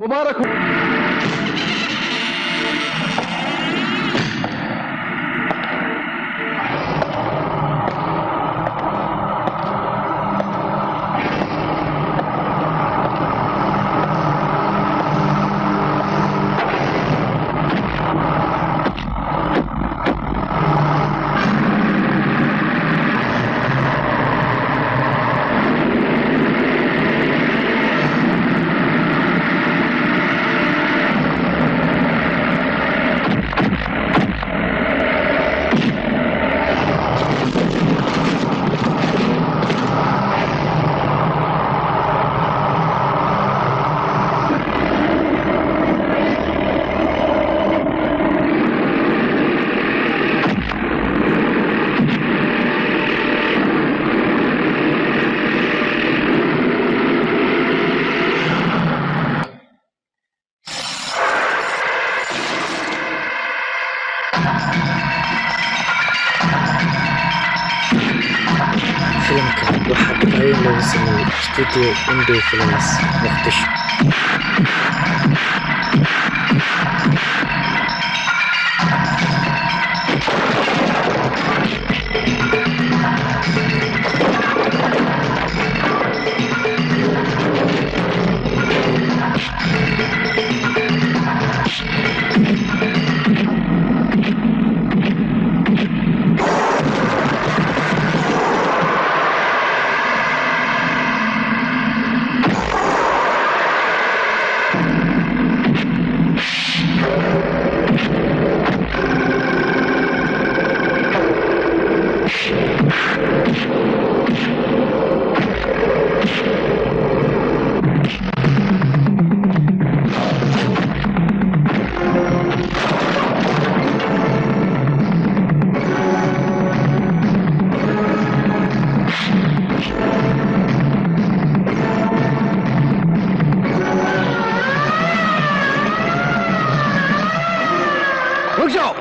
مبارك. filimkan waxaa dibcayn lagu sameeyey studio Indie Films Muqdisho. रुक जाओ।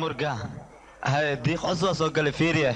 مرقا هاي ديق عصوص وقال فيريا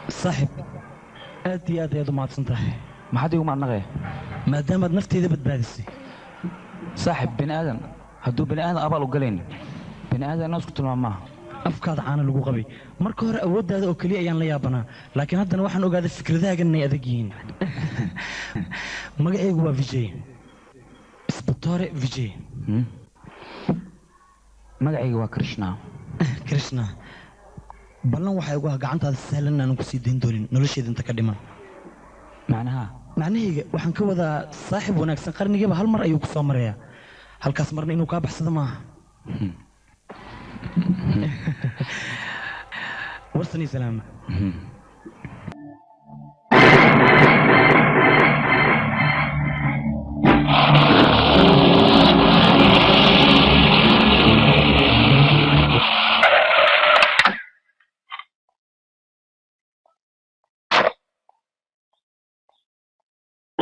صاحب آدي آدي ما تصنتهي ما حد يقوم عنك ما دامت نفتي ذبت بادسي صاحب بني آدم هدو بني آدم أبا لقلين بني آدم ناس كنت معه أفكار عنا لقو غبي مركو هر أود هذا أكلي أيان ليابنا لكن هذا نوحنا وقاعد الفكر ذا قلنا أذقين ما قاعد يقوى فيجي اسبطاري فيجي ما قاعد يقوى كريشنا كريشنا بلن waxay ugu gacantaada sahlan aan ku sii deyn doonin nolosheeda inta ka dhiman macnaheedu waxaan ka wadaa saaxiib wanaagsan qarnigiiba hal mar ayuu ku soo mareeyaa halkaas marna inuu ka baxsado maaha warsani salaama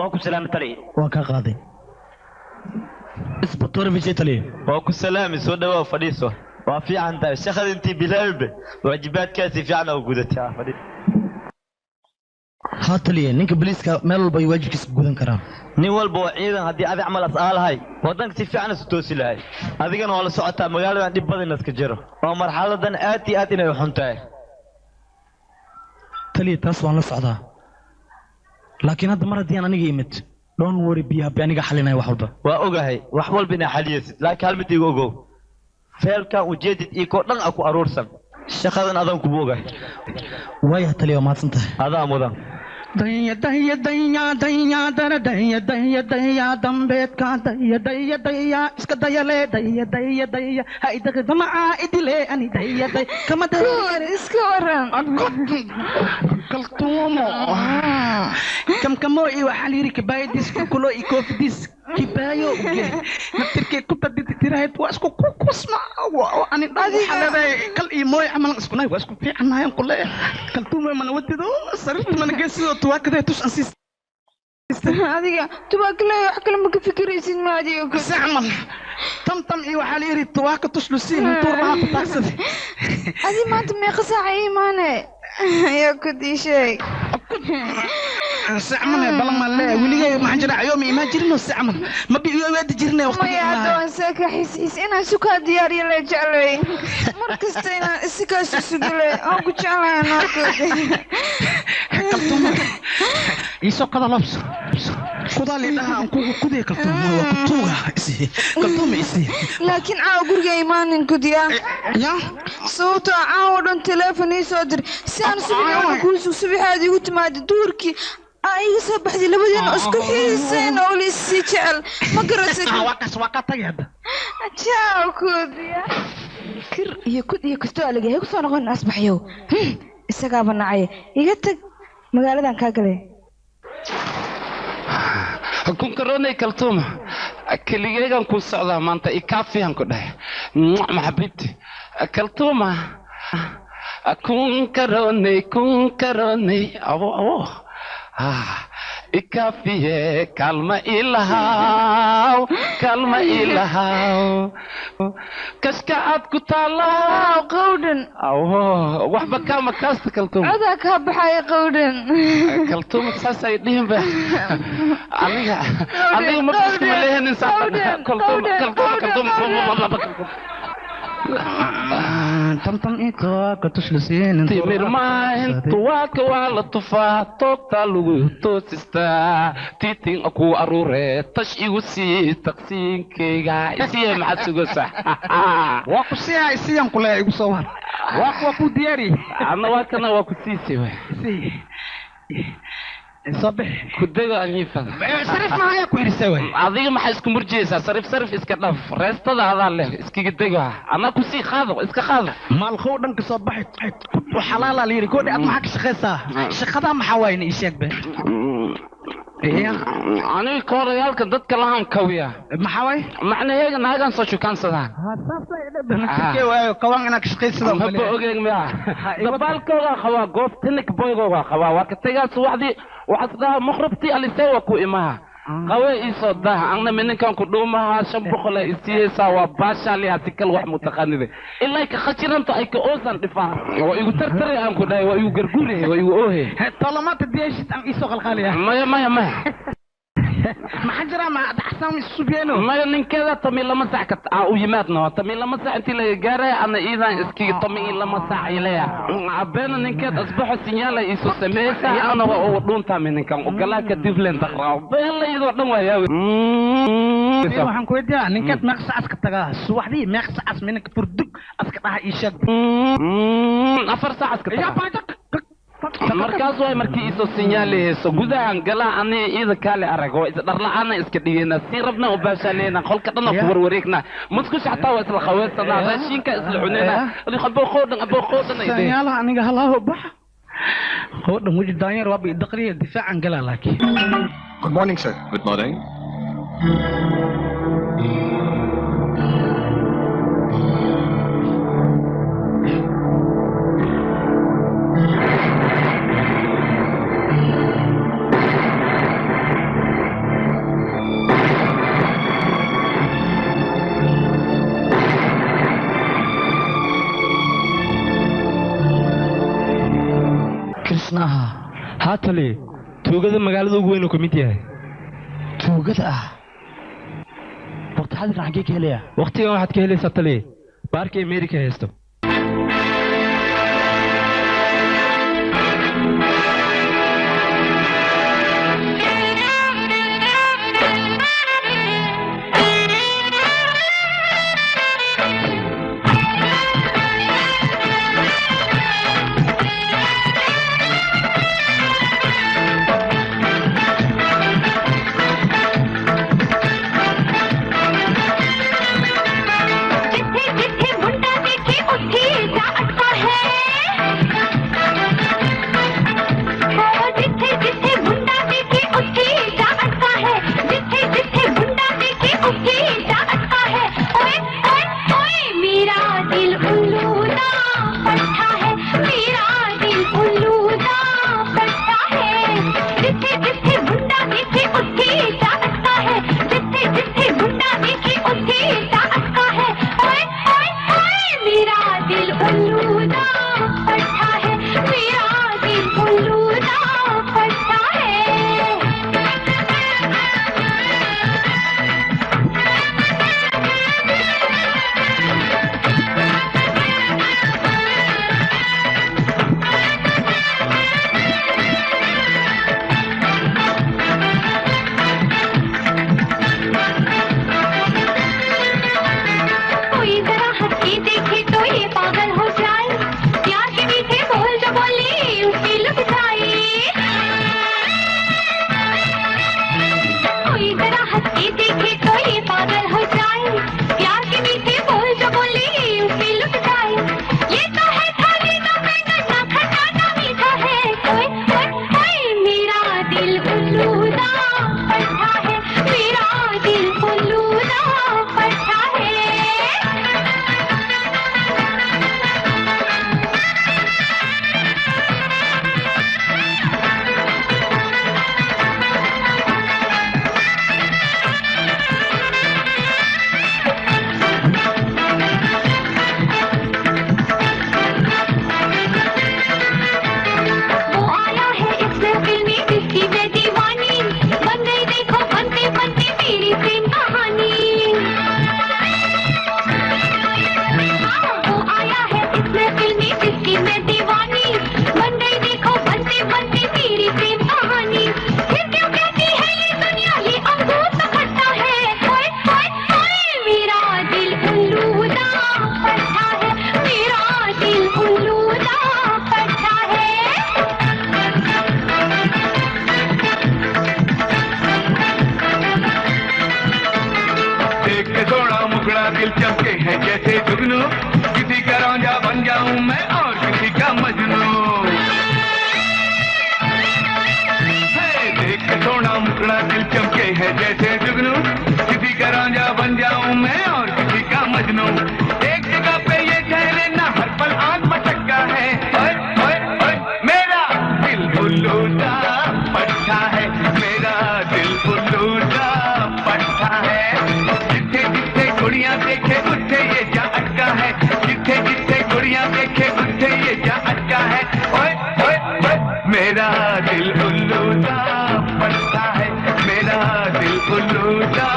واكو سلام تلي وكا قاضي اسبطور في تلي واكو سلام سو دوا فديسو وفي عندها شخص انت بلعب واجبات كاسي في عنا وجودتها فدي هاتلي نينك بليسكا ميل باي واجبك سبودن كرا ني والبو عيدان هدي ادي عمل اسال هاي ودنك si fiican isu toosi lahay adigana wala socotaa magaalada dib badan iska jiro oo marxaladan aad inay xuntahay tali taas waan la socdaa laakiin hadda mar hadii aan aniga imid don't worry biya aniga xalinay wax walba waa ogahay wax walba ina xaliysid laakiin hal mid igu ogow feelka ujeedid iko dhan aku aroorsan shaqadan adan ku ogahay way tali oo maadsantahay adaa mudan daya daya daya daya dara daya daya daya dambeed ka daya daya daya iska daya le daya daya daya hay daga damaca idile ani daya daya kama daya iska waran kaltuumo kam kamo iyo xaliiri kibaayadis kulo iyo koofidis kibayo naftirkee ku taditirayd waa isku kusma ani xaladay kal iyo mooy amal isku nay waa isku fiicanaayeen qole kaltuumo man wadido sarifta man geesido tuwaakada tus ansis adiga tuwaakale wax kale ma ka fikiraysid ma adiga ku sacmal tam iyo xaliiri tuwaaka tus lusiin tuur laha taasad adi maanta meeqa saac iimaane يا كدي شيء سعمنا بلا ما لا ولي ما حنجرا يومي ما جرنا سعمنا ما بيواد جرنا وقت ما يا دون ساكا حس انا سكا دياري لا جعلي مركزتين اسكا سسدلي او جعلي انا كدي كلتم يسو قدا لبس قدا لي دها كودي كلتم waa ku tuuga كلتم isi laakiin aa guriga imaanin kudiya ya sawta aa dhan telefoon soo dir si aan subaxaad igu timaado duurki ay soo baxday labadeen isku xiiseen oo li si jecel ma garatay waa ka tagay hadda ciao kudiya kir iyo kud iyo kastoo alagahay ku soo noqon asbaxyow isagaaba nacay iga tag magaaladan kaa galay kun karoonay kaltuuma keligeegan ku socdaa maanta ikaafiyan ku dhahay maxabibti kaltuuma kun karoonay abo ikaafiye kalma ilahaw kashka aad ku taallaa qowdhan waxba kaama kaasta kaltuuma codaa kaa baxaya qowdhan kaltuuma saasay dhihin ba aniga maqaskuma lehenin tamtam inta ka tuslisiin timir maahintu waaka waa la tufaa toobtaa lagu toosistaa tiitin ku aruure tash igu sii taqsiinkayga isiye maxaad sugaysaa waa ku siyaa isiyan kule igu soo war waa ku diyaari anna waa kana waa ku siisay way صبح كدغ انيفا صرف معايا كويرسا way adiga maxay isku murjiyaysaa sarif iska dhaf reestada adaa leh iskiga dega ana ku sii qaado iska qaado maal khow dhanka soo baxay xalaala liiri koodi aad maxaa ka shaqeysaa shaqada maxaa wayna ii sheeg be ani koorayalka dadka lahan kawiya maxaa way macnaheedu naagan soo shukaansadaan kee waayo kawan ina ka shaqeysada ma ogeyn ma dabaalkooda khawaa goob tinik boygooda khawaa waa ka tagaas waxaad maqrabti alisewa ku imaha qawe iso dah anna minkan ku dhuumaha shan boqol ay siiyaysaa waa baashali hatikal wax mutaqanide ilaa ka khajiranta ay ka oosan dhifaa waa igu tartare aan ku dhahay waa igu gargure waa igu oohe talamaata diyaashid aan iso qalqaliya maya ما حجرا ما أحسن السبيانو ما نكذا تمي لما ساعة ويماتنا تمي لما ساعة أنت اللي جاري أنا إذا إسكي تمي لما ساعة إليها عبنا نكذا أصبح السينيال يسو سميسا أنا وأودون تامي نكذا وقلاك ديفلين تقرأ بيلا إذا ودوا ياوي waxaan ku weydiyaa ninkaad meeqsa aska tagaa subaxdii meeqsa as minka furdug aska dhaha ii sheeg afar saac aska tagaa markaas way markii iso sinyaaleyso gudahan gala ani ida kale arago is dharlaana iska dhigena si rabna u baashaleena qolka dhan ku warwareegna musku xataa waa isla qaweysana raashinka isla cunena adi qabo qoodan sinyaalaha aniga halaaho bax qoodan wajid daanyar waa bi daqriya difaacan gala laakiin Good morning sir. Good morning. krishnaha haatale tuugada magaalada ugu weyn oo kamid yahay tuugada ah waqti xadirkan xaggee ka helaya waqtigan waxaad ka helaysaa tale baarka america haysto मुखड़ा दिल चमके है जैसे जुगनू किसी का रौंजा बन जाऊं मैं और किसी का मजनू देख के सोना मुखड़ा दिल चमके है जैसे जुगनू किसी का रौंजा बन जाऊं मैं और किसी का मजनू एक जगह पे ये ठहरे ना हर पल आंख मटका है ओए ओए ओए मेरा दिल उल्लू सा पट्टा है मेरा दिल उल्लू सा पट्टा है जिथे जिथे गुड़ियां देखे उठे ये जा अटका है जिथे जिथे गुड़ियां देखे उठे ये जा अटका है ओए ओए ओए मेरा दिल उल्लू सा पट्टा है मेरा दिल उल्लू सा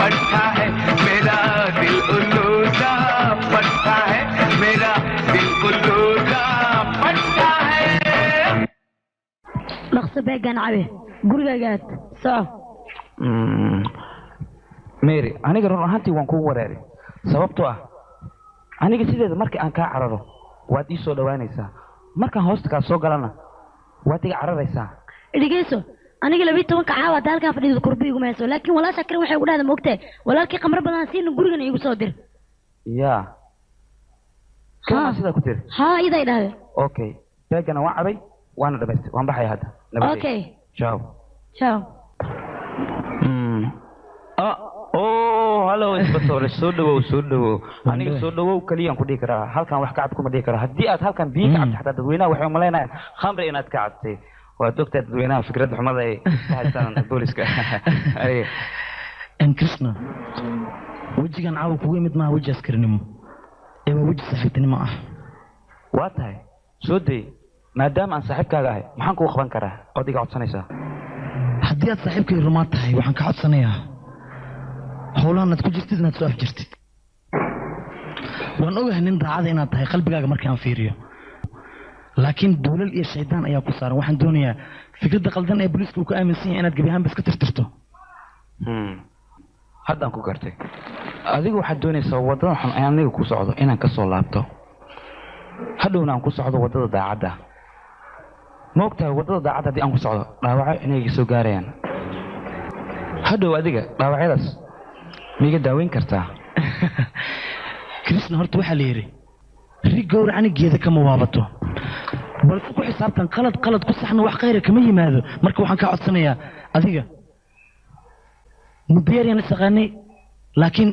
पट्टा है मेरा दिल उल्लू सा पट्टा है मेरा दिल उल्लू सा पट्टा है نقص بيجان عبي قول بيجات صح meeri aniga run ahaantii waan kugu wareeray sababtoo ah aniga sideeda markii aan kaa cararo waad ii soo dhawaanaysaa markaan hoosta kaa soo galana waad iga cararaysaa dhigeyso aniga 12 caawa dalka fadhido kurbi igu meeso laakiin walaasha kare waxay ugu dhaada moogtay walaalkii qamar badan siin gurigan igu soo dir yaa kaa sida ku tir ha iday dhaade okay beegana waa cabay waana dhameystay waan baxay hadda okay ciao ciao oh hello isbatoore soo dhawow aniga soo dhawow kaliyan ku dhigi karaa halkan wax ka cad kuma dhigi karaa haddii aad halkan biyo ka cabto xataa dadweynaha waxay umaleynayaan khamri inaad ka cabtay waad ogtaa dadweynaha fikradda xumada ay ka haystaan booliska krishna wejigan caawa kugu yimid maaha weji askarinimo ee waa weji saaxiibtinimo ah waa tahay soo day maadaama aan saaxiibkaaga ahay maxaan kuu qaban karaa ood iga codsanaysaa haddii aad saaxiibkay rumaan tahay waxaan ka codsanayaa howlahan aad ku jirtid inaad soo afjirtid waan ogahay nin daacada inaad tahay qalbigaaga markii aan fiiriyo laakiin duulal iyo shaydaan ayaa ku saaran waxaan doonayaa fikradda qaldan ee booliiska uu ka aaminsan yahay inaad gebi ahaanba iska tirtirto haddaan ku gartay adigu waxaad doonaysaa waddadan xun aan aniga ku socdo inaan ka soo laabto hadhowna aan ku socdo waddada daacadda ma ogtahay waddada daacadda haddii aan ku socdo dhaawaco inay iga soo gaarayaan hadhow adiga dhaawacyadaas miiga daaweyn kartaa krishna horta waxaa la yidhi rig gowracani geeda kama waabato balse ku xisaabtan qalad ku saxna wax khayra kama yimaado marka waxaan kaa codsanayaa adiga muddo yar yaan isaqaanay laakiin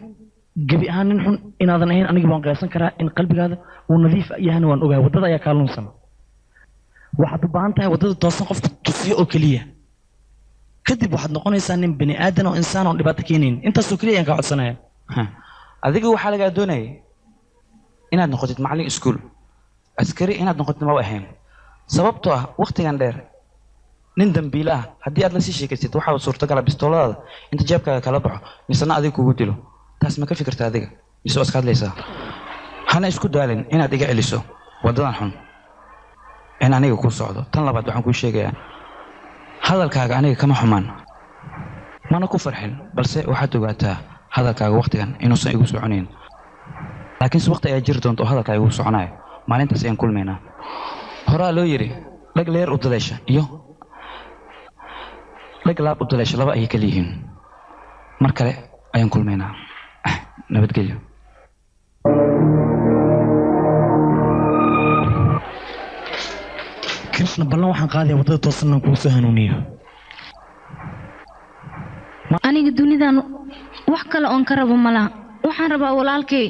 gebi ahaan nin xun inaadan ahayn anigii baan qiyaasan karaa in qalbigaada uu nadiif yahana waan ogahay waddada ayaa kaa lunsan waxaad u baahan tahay waddada toosan qofka tusiyo oo keliya kadib waxaad noqonaysaa nin bini aadan oo insaan oon dhibaato keenayn intaasoo keliya ayaan kaa codsanaya adiga waxaa lagaa doonayay inaad noqotid macallin iskuul askari inaad noqotid ma ahayn sababtoo ah waqtigan dheer nin dambiile ah haddii aad la sii sheekaysid waxaa suurtagala bistooladaada inta jeebkaaga kala baxo misena adiga kugu dilo taas ma ka fikirta adiga mise waa iska hadlaysaa hana isku daalin inaad iga celiso waddadan xun in aniga kuu socdo tan labaad waxaan kuu sheegayaa hadalkaaga aniga kama xumaan mana ku farxin balse waxaad ogaataa hadalkaaga waqtigan inuusan igu soconayn laakiinse waqti ayaa jiri doonta oo hadalkaaga igu soconayo maalintaas ayaan kulmaynaa horaa loo yidhi dhag leer u daleesha iyo dhag laab u daleesha laba ayay kala yihiin mar kale ayaan kulmaynaa nabadgelyo krishna ballan waxaan qaadayaa waddada toosan inaan kugu soo hanuuniyo aniga dunidan wax kale oon ka rabo malaha waxaan rabaa walaalkay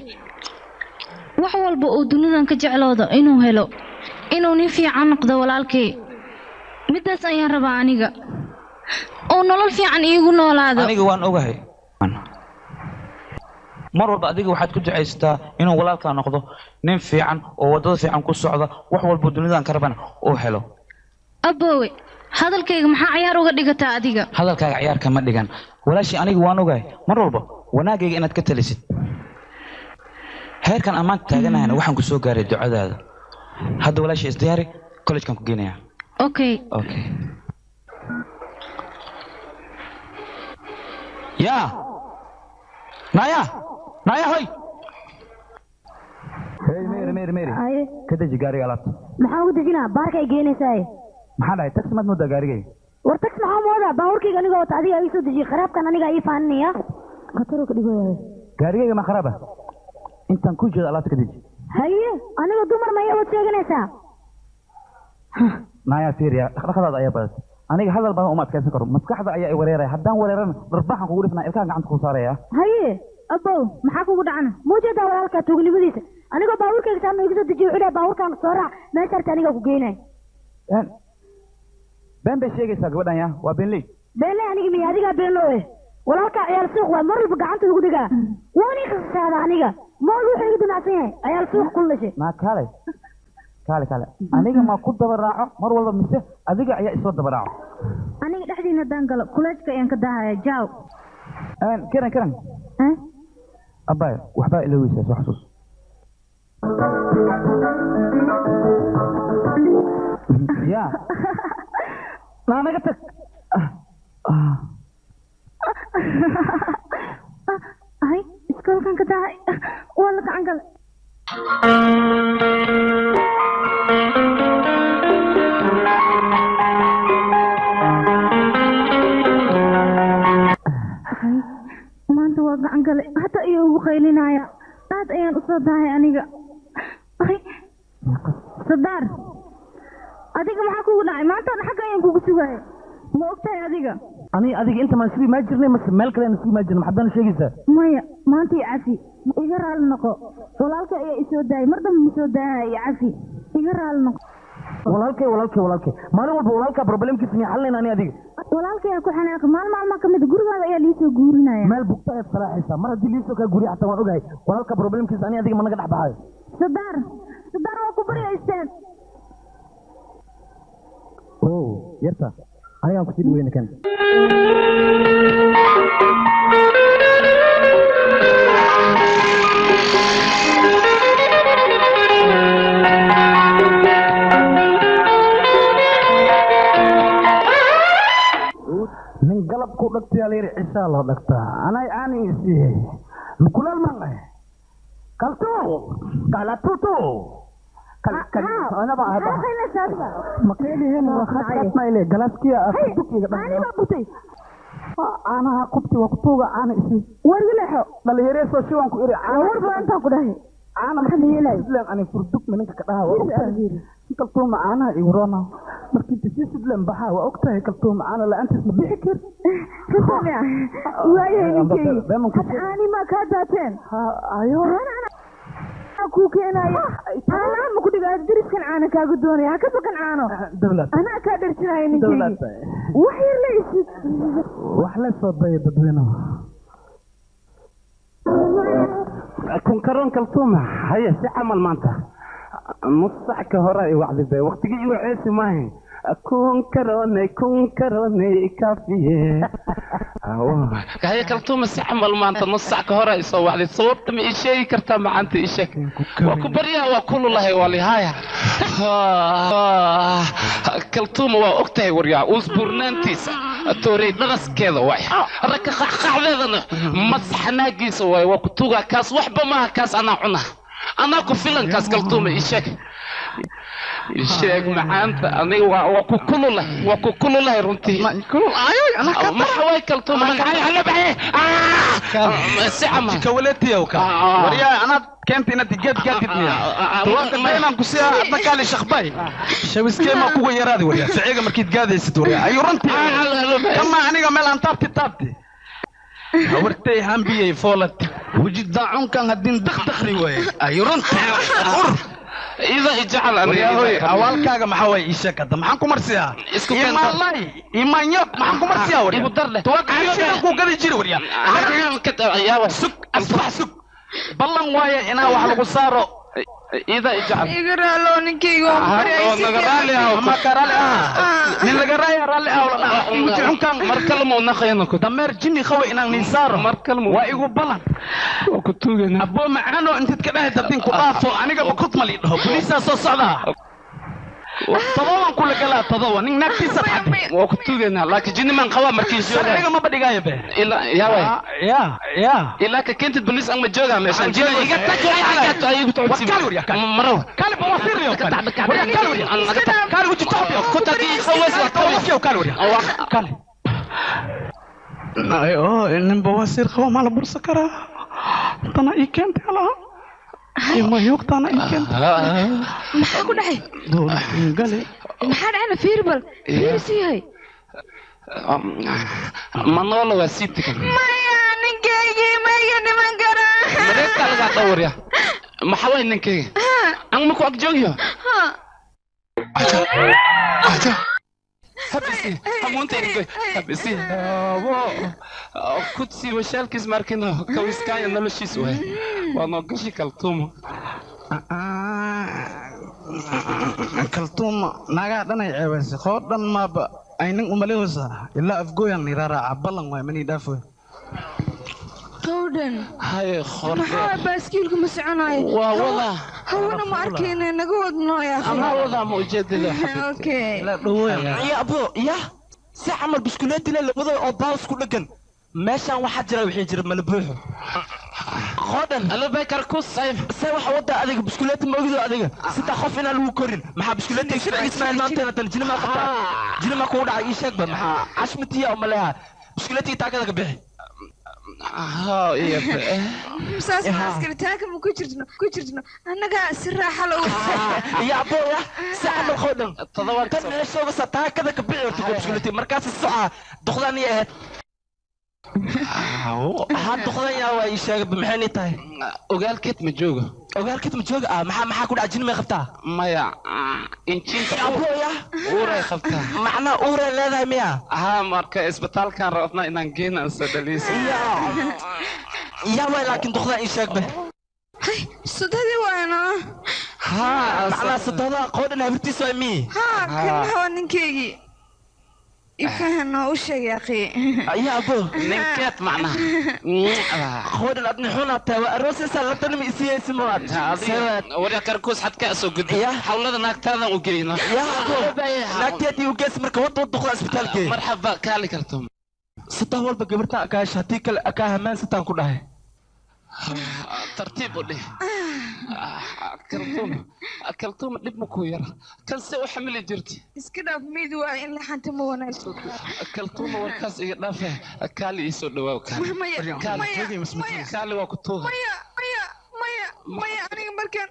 wax walba uu dunidan ka jecloodo inuu helo inuu nin fiican noqdo walaalkay midaas ayaan rabaa aniga oo nolol fiican iigu noolaado aniga waan ogahay mar walba adiga waxaad ku ducaystaa inuu walaalkaa noqdo nin fiican oo waddada fiican ku socda wax walba dunidan ka rabana uu helo aboowe hadalkayga maxaa cayaar uga dhigataa adiga hadalkaaga cayaar kama dhigan walaashii aniga waan ogahay mar walba wanaagayga inaad ka talisid heerkan ammaanka taaganahayna waxaan ku soo gaaray ducadaada hadda walaashii isdiyaari collegekan ku geenaya okay yaa naya hoy hey meeri ka deji gaariga alaabta maxaa ugu dejinaa baarka ay geenaysaa maxaa dhahay taxi maad moodaa gaarigay war taxi maxaa moodaa baaburkayga anigoo wata adiga ii soo dejiye kharaabkan aniga ii faaninaya khataro ka dhigo gaarigayga ma kharaaba intaan ku jeedo alaabta ka deji haye aniga dumar ma iyaad sheeganaysaa naya fiiriya dhaqdhaqadaada ayaa badatay aniga hadal badan uma adkaysan karo maskaxda ayaa i wareeraya haddaan wareerana dharbaxan kugu dhifnaa ilkaha gacanta kuu saaraya haye abow maxaa kugu dhacana muujeedaa walaalkaa tuugnimadiisa anigoo baabuurkayga saama igu soo dejiyo wuxuu baabuurkaan soo raac meeshaarta aniga ku geynay been bay sheegaysaa gabadhan ya waa beenley beenley aniga miya adigaa beenlo walaalkaa ciyaal suuq waa mar walba gacanta ugu dhigaa waani qasaada aniga mool wuxuu iga damacsan yahay ciyaal suuq ku dhashay maa kaale aniga ma ku daba raaco mar walba mise adiga ayaa isoo daba raaco aniga dhexdiina haddaan galo kuleejka ayaan ka daahaya jaaw kiran abbaay waxbaa ila weysaa soo xasuus ya naanaga tag hay iskoolkan ka dahay waa la gacan gale maanta waa gacan gale hata iyo ugu qaylinaya aad ayaan u soo dahay aniga sadaar adiga maxaa kugu dhacay maantaan xagga ayaan kugu sugaya ma ogtahay adiga adiga inta maan sugi maa jirnay mase meel kale sugi maa jirna maxaad sheegaysaa maya maanta i cafi iga raali noqo walaalka ayaa isoo daayay mar dambe ma soo daaya i cafi iga raali noqo walaalkay maalin walba walaalkaa problemkiisa miya xalinayn ani adiga walaalkay ayaa ku xanaaqi maalma kamid gurigaada ayaa liisoo guurinaya meel bugta ayaad salaaxaysaa mar haddii liisoo kaa guuriya xataa waan ogahay walaalka problemkiisa ani adiga ma naga dhex baxaayo sadaar waa ku barya istaan yarta anigaan kusii dhaweyna kan nin galab ku dhagtayaa la yidhi cisaa loo dhagtaa anay aani isiiyey mukulaal maqay kaltuu kalatutu caanaha qubti waa kutuuga caana isi wargileexo dhalinyareesoo si waan ku iri warba intaan ku dhahay caana sidlen ani furdug minanka ka dhaha si kaltuuma caanaha igu roona markii si sidlen baxaa waa ogtahay kaltuuma caana la-aantiis ma bixi kar waayahay ninkey caani maa kaa daateen ku keenayo ana ma ku dhigaa diriskan caana kaaga doonaya ha ka bakan caano anaa kaa dharjinayo ninkeygi wax yar la isid wax la soo daya dadweynaha kun karoon kaltuuma haye si camal maanta nus sac ka hore ay wacdibe waqtigii igu ceesi maahayn kun karoonay kafiye haye kaltuuma si camal maanta nus sac ka hore ay soo wacday sababta ma ii sheegi kartaa macaanta ii sheeg waa ku baryaa waa kululahay waa lihaya kaltuuma waa ogtahay waryaa uusburnaantiisa toorey dhaqaskeeda waay raka qaxqaxdeedana masaxnaagiisa waay waa ku tugaa kaas waxba maaha kaas anaa cunaa anaa ku filankaas kaltuuma ii sheeg sheeg macaanta aniga waa ku kululahay runtii maxa way kaltuuma si camal waryaa anaad keenta inaad geedgaadidmiya tuwaanka daymaan ku siyaa adna kaali shaqbay shawiskeemaa kuga yaraadi waryaa siciga markiid gaadaysid waryaa ayuu runtii kama aniga meel aan taabti hawartay hambiyey foolad weji daacunkan haddin dakdakri waaye ayuu runtii إذا إجعل أنا أولكاga maxaa way ii sheeg hadda maxaan ku marsiyaa imalay imanyo maxaan ku marsiyaa waryaa igu dar leh tuwaaqashada ku gadi jiri waryaa sug asbax sug ballan waaye inaa wax lagu saaro إذا إجعل إقرأ ninkeyga ma karale nin laga raaya rale وجههم كان مركلم ونخينك dameer jini qawa inaan nin saaro مركلم waa igu ballan وكتوجنا abo macano intaad ka dhahay dadin ku dhaafo aniga ba kutmal idho poliisa soo socda todoban kula galaa todoba nin naagtiisa xad وكتوجنا لكن جني من قوام مركز جوجا aniga ma badhigaayo be إلا يا وي ya إلا كنت البوليس أم جوجا ماشان جوجا wakal مرو kale ba wasir yo kale kale wuxuu taabyo كنت دي خوس kale kale nin ba wasir qabo ma la bursa karaa tana ii keentay alaha imayog tana ii keentay maxaa ku dhacay gale maxaa dhacayna fiir bal fiir siyahay manolo waa sii tegan maya ninkaygii maya niman kara mareegta lagaa dhawrya maxaa waay ninkayga an maku ag joogyo habisi hamuuntaynigoy habisi kudsi washaalkiis markino kawiskaaya noloshiis waay waa noo gashi kaltuumo kaltuuma nagaa dhanay ceebaysa qoo dhan maaba aynan umalewasa ilaa afgooyan niraraaca ballan waay manii dhaafo qowdhan haye maxaa baaskiilku ma soconayo waa wada hawana ma arkayna naga wadnooya ama wada ma ujeedada okay ya abo ya si camal biskuleeti le labada oo baas ku dhagan meeshaan waxaa jira wixii jira malabuuxo qodan alabay karkus sayf say waxa wada adiga biskuleeti ma ogdo adiga sida qof inaan lagu korin maxaa biskuleeti ismail maanta tan jinima qabta jinima ku dhacay ii sheeg ba maxaa ashmatiya oo maleha biskuleeti taagada ka bixi ها إيه مساس ماسكر تاكل كوجرتنا أنا قاعد سراحة لو يا أبويا ساعة الخدم تدور كم يشوف ستاها كذا كبير تقول بشكلتي مركز الساعة دخلاني إيه هاد دخلاني يا واي شايف بمحني تاي وقال كت مجوجة وقال كت مجوجة محا كل عجين ما خفتها مايا إنتين يا أبويا أورا خفتها معنا أورا لا ميا ها مركز إسبتال كان رأتنا إن جينا السدليس يا واي لكن دخلاني شايف به صدقني وانا ها معنا صدقنا قودنا هبرتي سوامي ها كل هوا نكيجي يفهمنا وش يا أخي يا أبو نكت معنا خود الأبن حنا توا الروس سلطنا ميسي اسمه وريا كركوس حد كأسو قد حول هذا نكتاذا وقرينا يا أبو نكتاتي وقاس مركوت ودخل اسبتال كي مرحبا كالي كرتم ستة والبا قبرتا أكاش هتيك الأكاها مان ستان كلها ترتيب ودي كلتوم لب مكوير كان سوى حمل جرتي اسكنا بميدوا إن لحنت مونا كلتوم وركاس إغلافه كالي يسود وكالي كالي وكتوغ مايا أنا مركان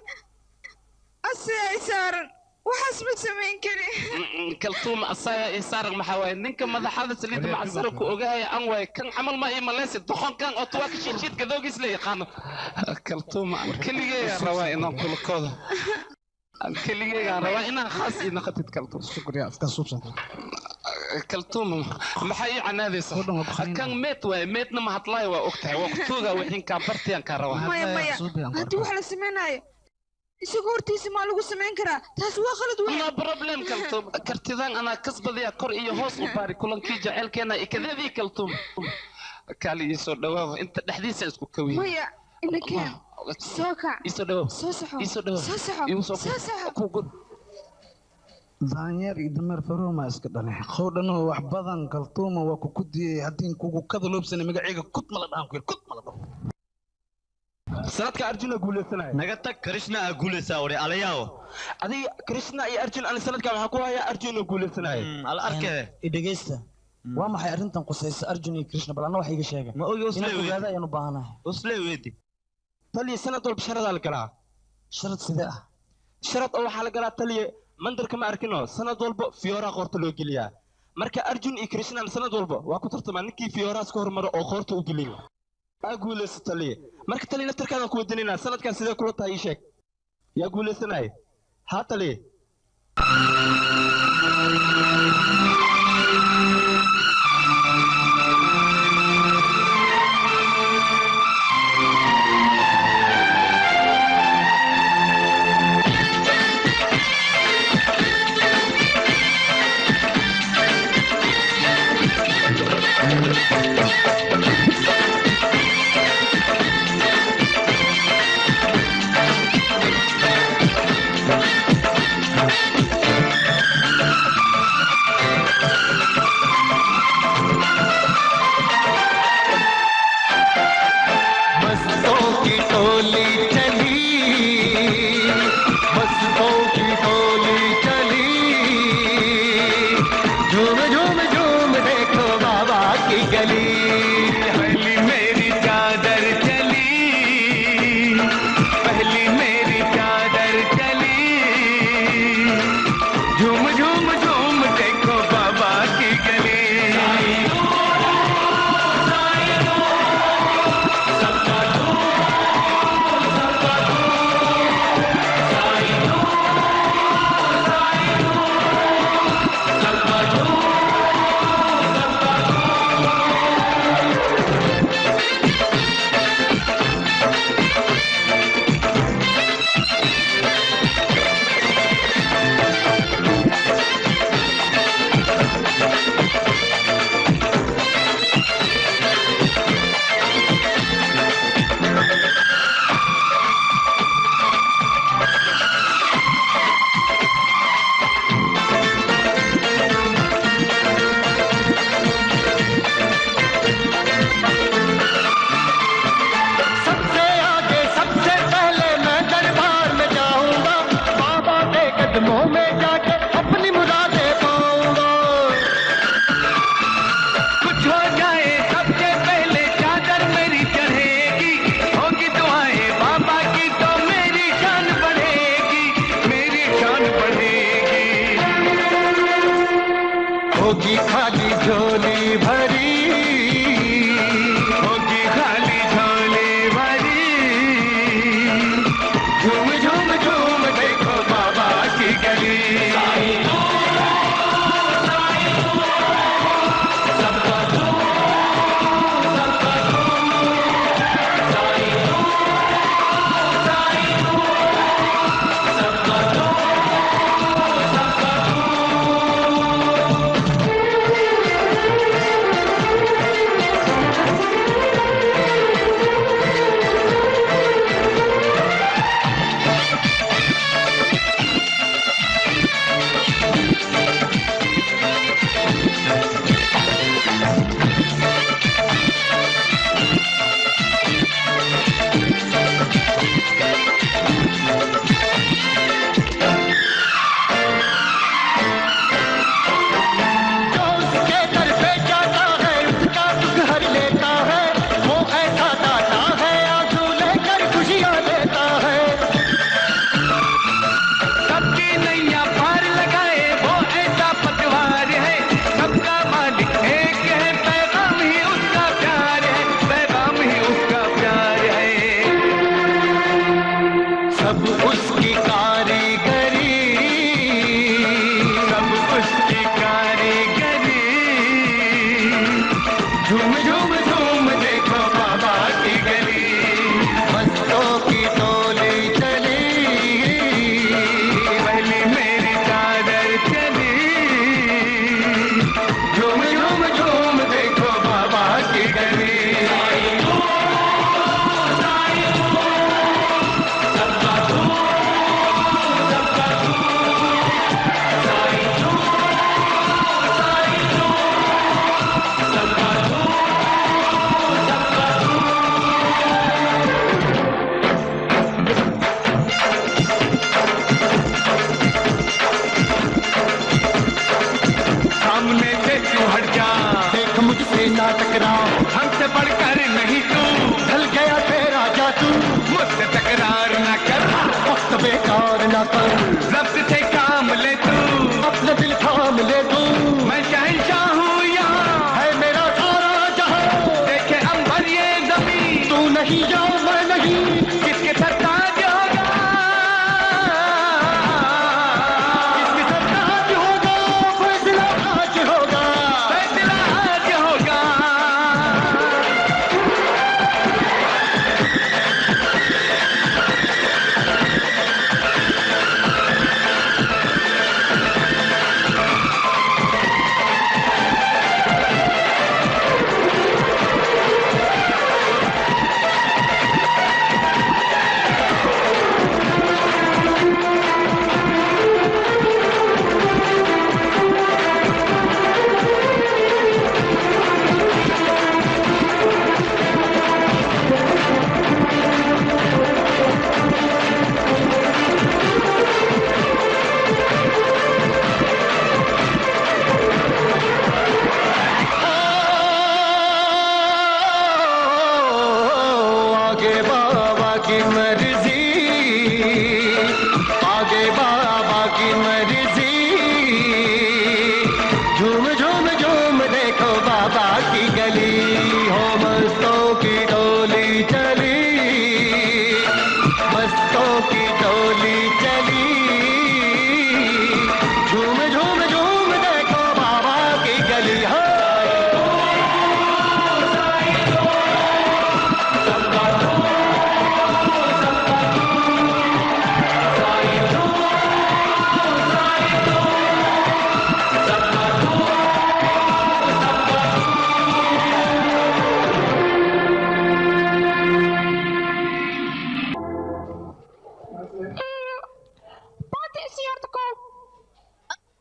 أسيا إسارن وحسب سمين كري كلتوم أسايا إسارن محاوي نينك ماذا حدث اللي مع السرق وجاي أنوي كان عمل ما هي ملاسي دخان كان أطواك شيء كذا وجس لي قانو كلتوم كل جاي رواي إنهم كل كذا كل جاي رواي إنها خاص إن خطيت كلتوم شكرا أفكار صوبسا كلتوم محي عن هذا كان ميت نما هتلاقي وقتها وقتوها وحين كبرتي أن كروا مايا هتروح على سميناي سكورتيس ما لو سمعين كرا تاس واخلد وين؟ ما بروبلم كلتوم كرتيدان أنا كسب ذي أكور إيه هوس وباري كلن كي جعل كنا كذا ذي كلتوم كالي يسود دوام أنت الحديث اسمه كوي مايا إنك سوكا يسود دوام يسود دوام كوكو زانير يدمر فروما اسكدني خودنا wax badan kaltuuma waa ku kudiyay hadii kugu kada loobsan magaciiga kut mala dhaan kut mala dhaan sanadka arjuna guuleysanayo naga tag krishna guuleysaa wari alayaw adiga krishna iyo arjun aan sanadka waxa ku haya arjuna guuleysanayo ala arkay idageysta waa maxay arintan qosaysa arjun iyo krishna balana wax iga sheega ma ogi ogaada ayaan u baahanahay usleeweedi taliye sanad walba sharada la galaa sharad sidee ah sharad oo waxa la galaa taliye mandarka ma arkino sanad walba fiora qorta loo geliyaa marka arjun iyo krishna sanad walba waa ku tartamaan ninkii fioraas ka hormaro oo qorta u geliyo أقول تلي مرك تلي نترك أنا كود ديننا سنة كان سيدا كله تعيشك يا أقول سناي ها تلي बढ़कर नहीं तू ढल गया तेरा जादू मुझसे तकरार न कर वक्त बेकार न कर जब्त से काम ले तू अपना दिल थाम ले तू मैं शहंशाह हूँ यहाँ है मेरा सारा जहां देखे अंबर ये ज़मीं तू नहीं या मैं नहीं किसके सर ताज होगा किसके सर ताज होगा फैसला आज होगा फैसला आज होगा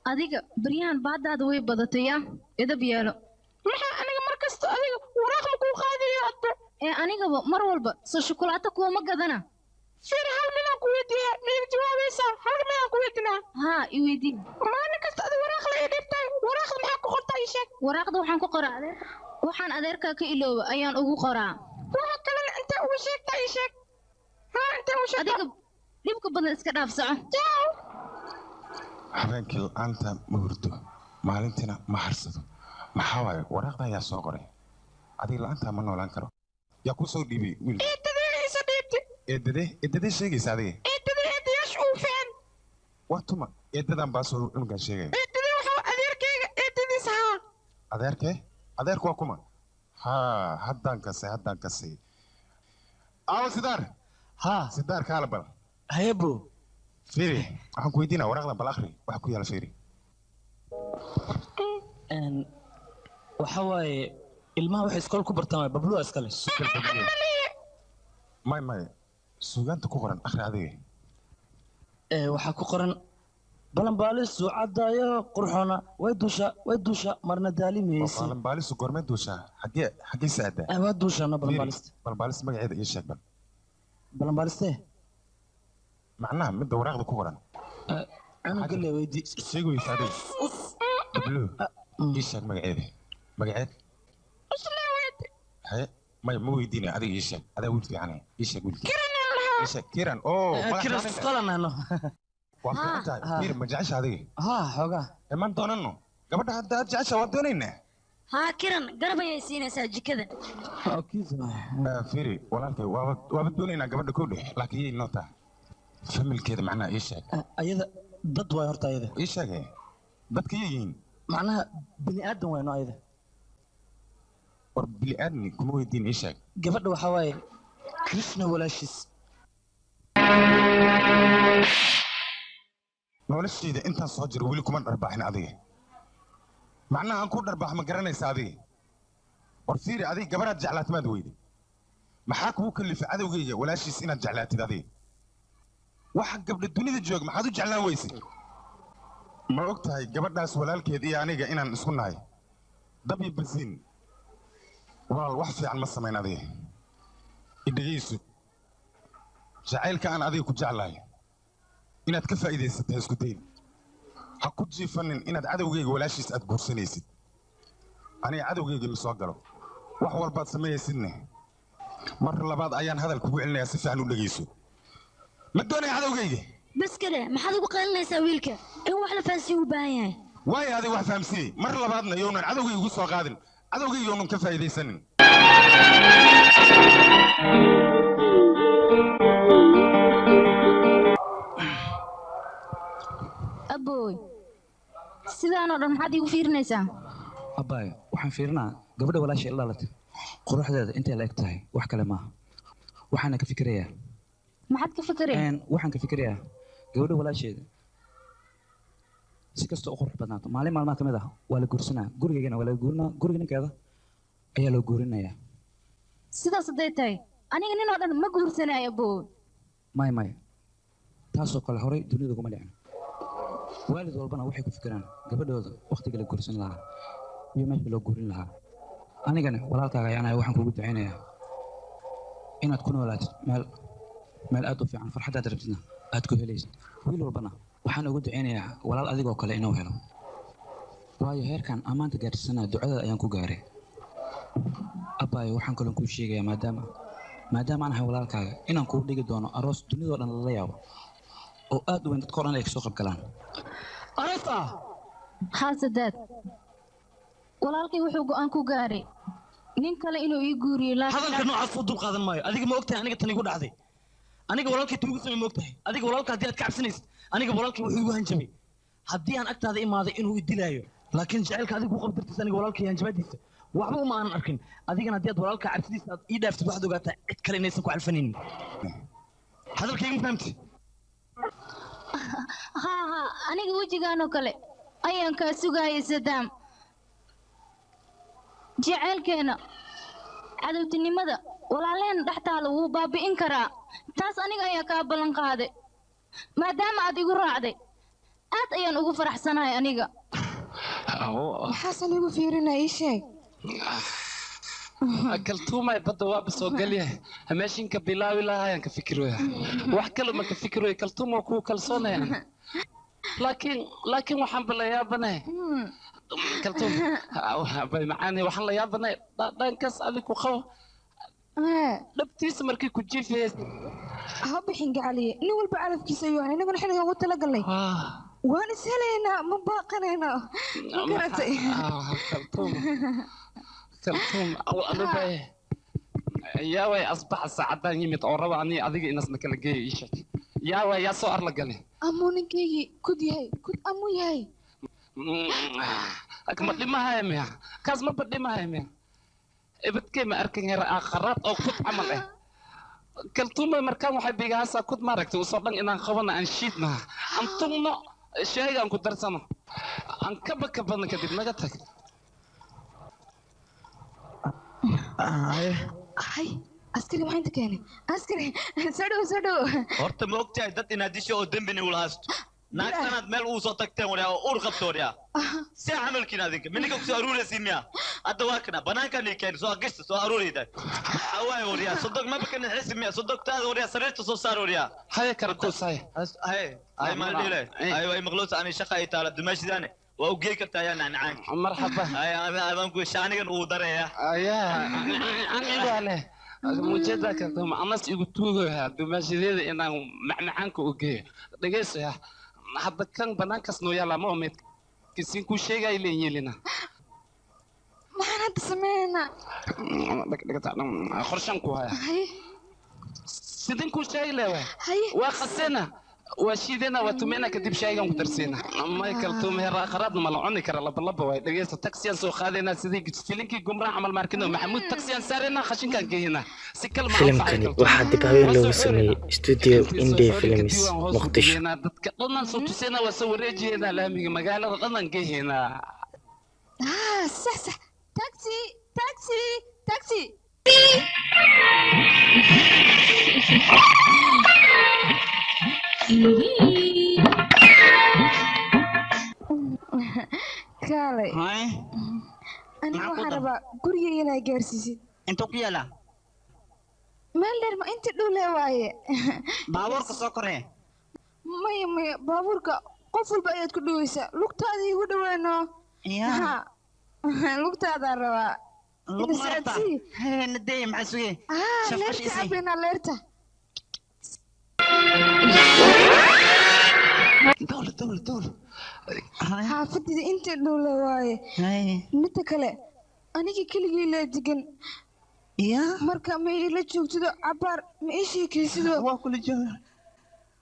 adiga baryahan baadaada way badatay edab yeelo maxaa aniga markasta adiga waraaqma kuu qaadayo adba anigaba mar walba soo shukulaato kuuma gadana fir hal minaan ku weydiiya miyaga jawaabaysaa hal minaan ku weydinaa haa i weydii maalin kasta adi waraaq la ii dhibtay waraaqda maxaa ku qortaa ii sheeg waraaqda waxaan ku qoraa adeer waxaan adeerkaa ka ilooba ayaan ugu qoraa waxa kalena intee ugu sheegtaa ii sheeg haa intee ugu sheegtaa adiga dhibka badan iska dhaaf soco habeenkii la'aanta ma hurdo maalintiina ma harsado maxaa waaye waraaqda ayaa soo qoray adiga la'aanta ma noolaan karo yaa ku soo dhiibay wiil eedadeysa dhiibti eedadee sheegaysa adiga eedayash uu feen waa tuma eedadan baa soo cunugan sheegaya eedadee waxaa adeerkayga eedadiis haa adeerkee adeerku waa kuma haa haddaan kasay aawo sidaar haa sidaar kaala bal hayabo fiiri waxaan ku weydiinaa waraaqda bal akhri waxa ku yaala fiiri waxa waaye ilmaha waxay iskool ku bartaan babluwa iskale may suugaanta ku qoran akhri adiga waxaa ku qoran balanbaalis suucadayo qurxoona way duusha marna daalimaysi balanbaalisu goormee duushaa xaggee saada waa duushaana balanbaalista balanbaalis magaceeda ii sheeg bal balanbaalistee macnaha midda waraaqda ku qoran cunuga le weydii sheegaysa adiga bablu ii sheeg magaceed haye may ma weydiinay adiga ii sheeg adaa wiil fiican ii sheeg wiilkii ii sheeg kiran kiran iskolanano waa fiican tahay kiran ma jecesha adiga haa xoogaa iman doonano gabadha hadda aad jecesha waa doonaynaa haa kiran garab ayay siinaysaa jikada fiiri walaalkay waaba doonaynaa gabadha kow dhex laakiin yay noo tahay familkeeda macnaha ii sheeg ayada dad waay horta ayada ii sheegay dadka yihiin macnaha bini aadan waay no ayada war bini aadni kuma weydiin ii sheeg gabadha waxaa waaye krishna walaashiis noloshayda intaan soo jiro weli kuma dharbaaxin adiga macnaha aan ku dharbaax ma garanaysa adiga war fiiri adiga gabadhaad jeclaatmaad weyday maxaa kugu kallifay cadowgayga walaashiis inaad jeclaatid adiga waxa gabdha dunida joog maxaad u jeclaan weysay ma og tahay gabadhaas walaalkeed iyo aniga inaan isku nahay dab iyo basiin walaal wax fiican ma samayn adiga idhagayso jacaylka aan adiga ku jeclahay inaad ka faa'iidaysatay isku dayn ha ku jiifanin inaad cadowgayga walaashiis aad guursanaysid aniga cadowgayga ma soo galo wax walbaad sameeyaysidne mar labaad ayaan hadal kugu celinayaa si fiican u dhegeyso ma doonay cadowgayga bas kale maxaad ugu qaalinaysaa wiilka in wax la fahansiiyo u baahan yahay waayo adiga wax fahamsiiyey mar labaadna yownan cadowgayga ugu soo qaadin cadowgayga yownan ka faa'iidaysanin aboy sidaan oo dhan maxaad iigu fiirinaysaa abaayo waxaan fiirinaa gabadha walaasha ila dhalatay quruxdeeda intay la eg tahay wax kale maaha waxaana ka fikirayaa maxaad ka fikiraysaa waxaan ka fikirayaa gabadha walaasheeda si kastoo u qurux badnaato maalin maalmaha ka mid ah waa la guursanaa gurigeygana waa laga guurinaa guriga ninkeeda ayaa loo guurinayaa sidaas hadday tahay aniga nin oo dhan ma guursanayo aboy maya taasoo kale horay dunida uguma dhicin waalid walbana waxay ku fikiraan gabadhooda waqtiga la guursan lahaa iyo meesha loo guurin lahaa anigana walaalkaaga ayaanahay waxaan kugu ducaynayaa inaad ku noolaatid meel aad u fiican farxaddaad rabtidna aad ku helaysid wiil walbana waxaan ugu ducaynayaa walaal adigoo kale inuu helo waayo heerkan ammaanta gaarsiisanaa ducadaada ayaan ku gaaray abbaayo waxaan kaloon kuu sheegayaa maadaama aan ahay walaalkaaga inaan kuu dhigi doono aroos dunidoo dhan lala yaabo oo aad u weyn dadkoo dhan ay kasoo qayb galaan arasa haa sadaad walaalkay wuxuu go'aan ku gaaray nin kale inuu ii guuriyo hadalka noocaas u dul qaadan maayo adiga ma ogtahay aniga tan igu dhacday aniga walaalkay tuugu samay ma ogtahay adiga walaalka haddii aad ka cabsanaysid aniga walaalkay wuxuu igu hanjabay haddii aan agtaada imaaday inuu i dilaayo laakiin jacaylka adigu ku qabdartiisa aniga walaalkay hanjabaadiisa waxba uma aanan arkin adigana haddii aad walaalka cabsidiisa aad ii dhaaftid waxaad ogaataa cid kale inaysan ku calfanaynin hadalkayga ma fahamtid ها أنا وجهنا كله أيام كسوقي سدام جعل كنا عدوتني ماذا ولا لين تحت على هو باب إنكرا تاس أنا جاي كابلن قاعدة ما دام عادي يقول عادي أت أيام أقول فرح سنة أنا جا حسن يقول فيرنا أي شيء أكلتوما يبدو وابس وقاليه هماشين كبلاوي لا هاي كفكروها وحكلوا ما كفكروا أكلتوما وكو كلصونا يعني لكن وحن بلا يا بني كلتوم معاني وحن لا يا بني دان كاس عليك وخو لبتيس مركي كجي فيس هبي حنق علي نقول بعرف كيس يعني نقول حنا قلت لك لي وانا سهلينا ما باقينا كرتي كلتوم كلتوم أو أنا بيه يا وي أصبح الساعة يميت أو رواني أذيك الناس نكلا جاي يشك يا وي يا صور لقني أمو نكي كود ياي كود أمو ياي أكمل لما هاي ميا كاز ما بدي ما هاي ميا إبتكي ما أركن غير آخرات أو كود عمل إيه كلتوم مركان واحد بيجاسا كود ما ركت وصلنا إن خوانا أنشيدنا أنتمنا شيء أنكو درسنا أنكبك كبرنا كده ما جتك هاي askari waxaan inta keenay askari sadhow horta ma ogtahay dad inaad disho oo dembina ula haysto naagtanaad meel uu soo tagteen wariyaa oo ur qabto wariyaa si camalkiina adinka minniga ku soo aruuraysiin miya hadda waa kana banaankaan ii keen soo gashta soo aruurayda hawaay wariyaa sodog ma bakan xisi miya sodogtaada wariyaa sariirta soo saar wariyaa haya karakoos hay ma dhile hay way maqluus ani shaqa ay taala dumaashidaane waa u geey kartaa yaa nacnacaanka marxaba hay adan ku shaanigan uu dareeya ayaa aniga leh مجددا كتوم أناس يقولوا دمشقية إن معناك أوكي دقيس يا حتى كان بناك سنو يلا ما أميت كسين كل شيء جاي لينا ما أنا تسمعنا دك تعلم خرشان كوها سيدين كل شيء له وخسنا وشيدنا وتمينا كتب شيء يوم درسينا ما يكلتوم هي خرابنا ملعوني كرا لب واي دقيس تاكسيان سو خالينا سيدي فيلينكي جمرة عمل ماركينو محمود تاكسيان سارنا خشين كان جينا سكل ما فيلمكani waxaa dib habeen loogu sameeyey studio Indie Films Muqdisho dadka soo waa soo wareejiyada laamiga magaalada dhanaan geeyna صح تاكسي كالي أنا وحربا قرية إلى جارسيسي أنتو كيالا مالدر ما أنت دولة واي باورك سكره ماي باورك قفل بأيت كدويسة لقطة هذه ودوانا يا لقطة هذا روا ندي مع سويه ليرتا عبينا ليرتا دولة xaafadida inta dhowla waaye midda kale aniga keligii la degan marka ma ila joogtido cabaar ma ii sheekaysido waa kula jooga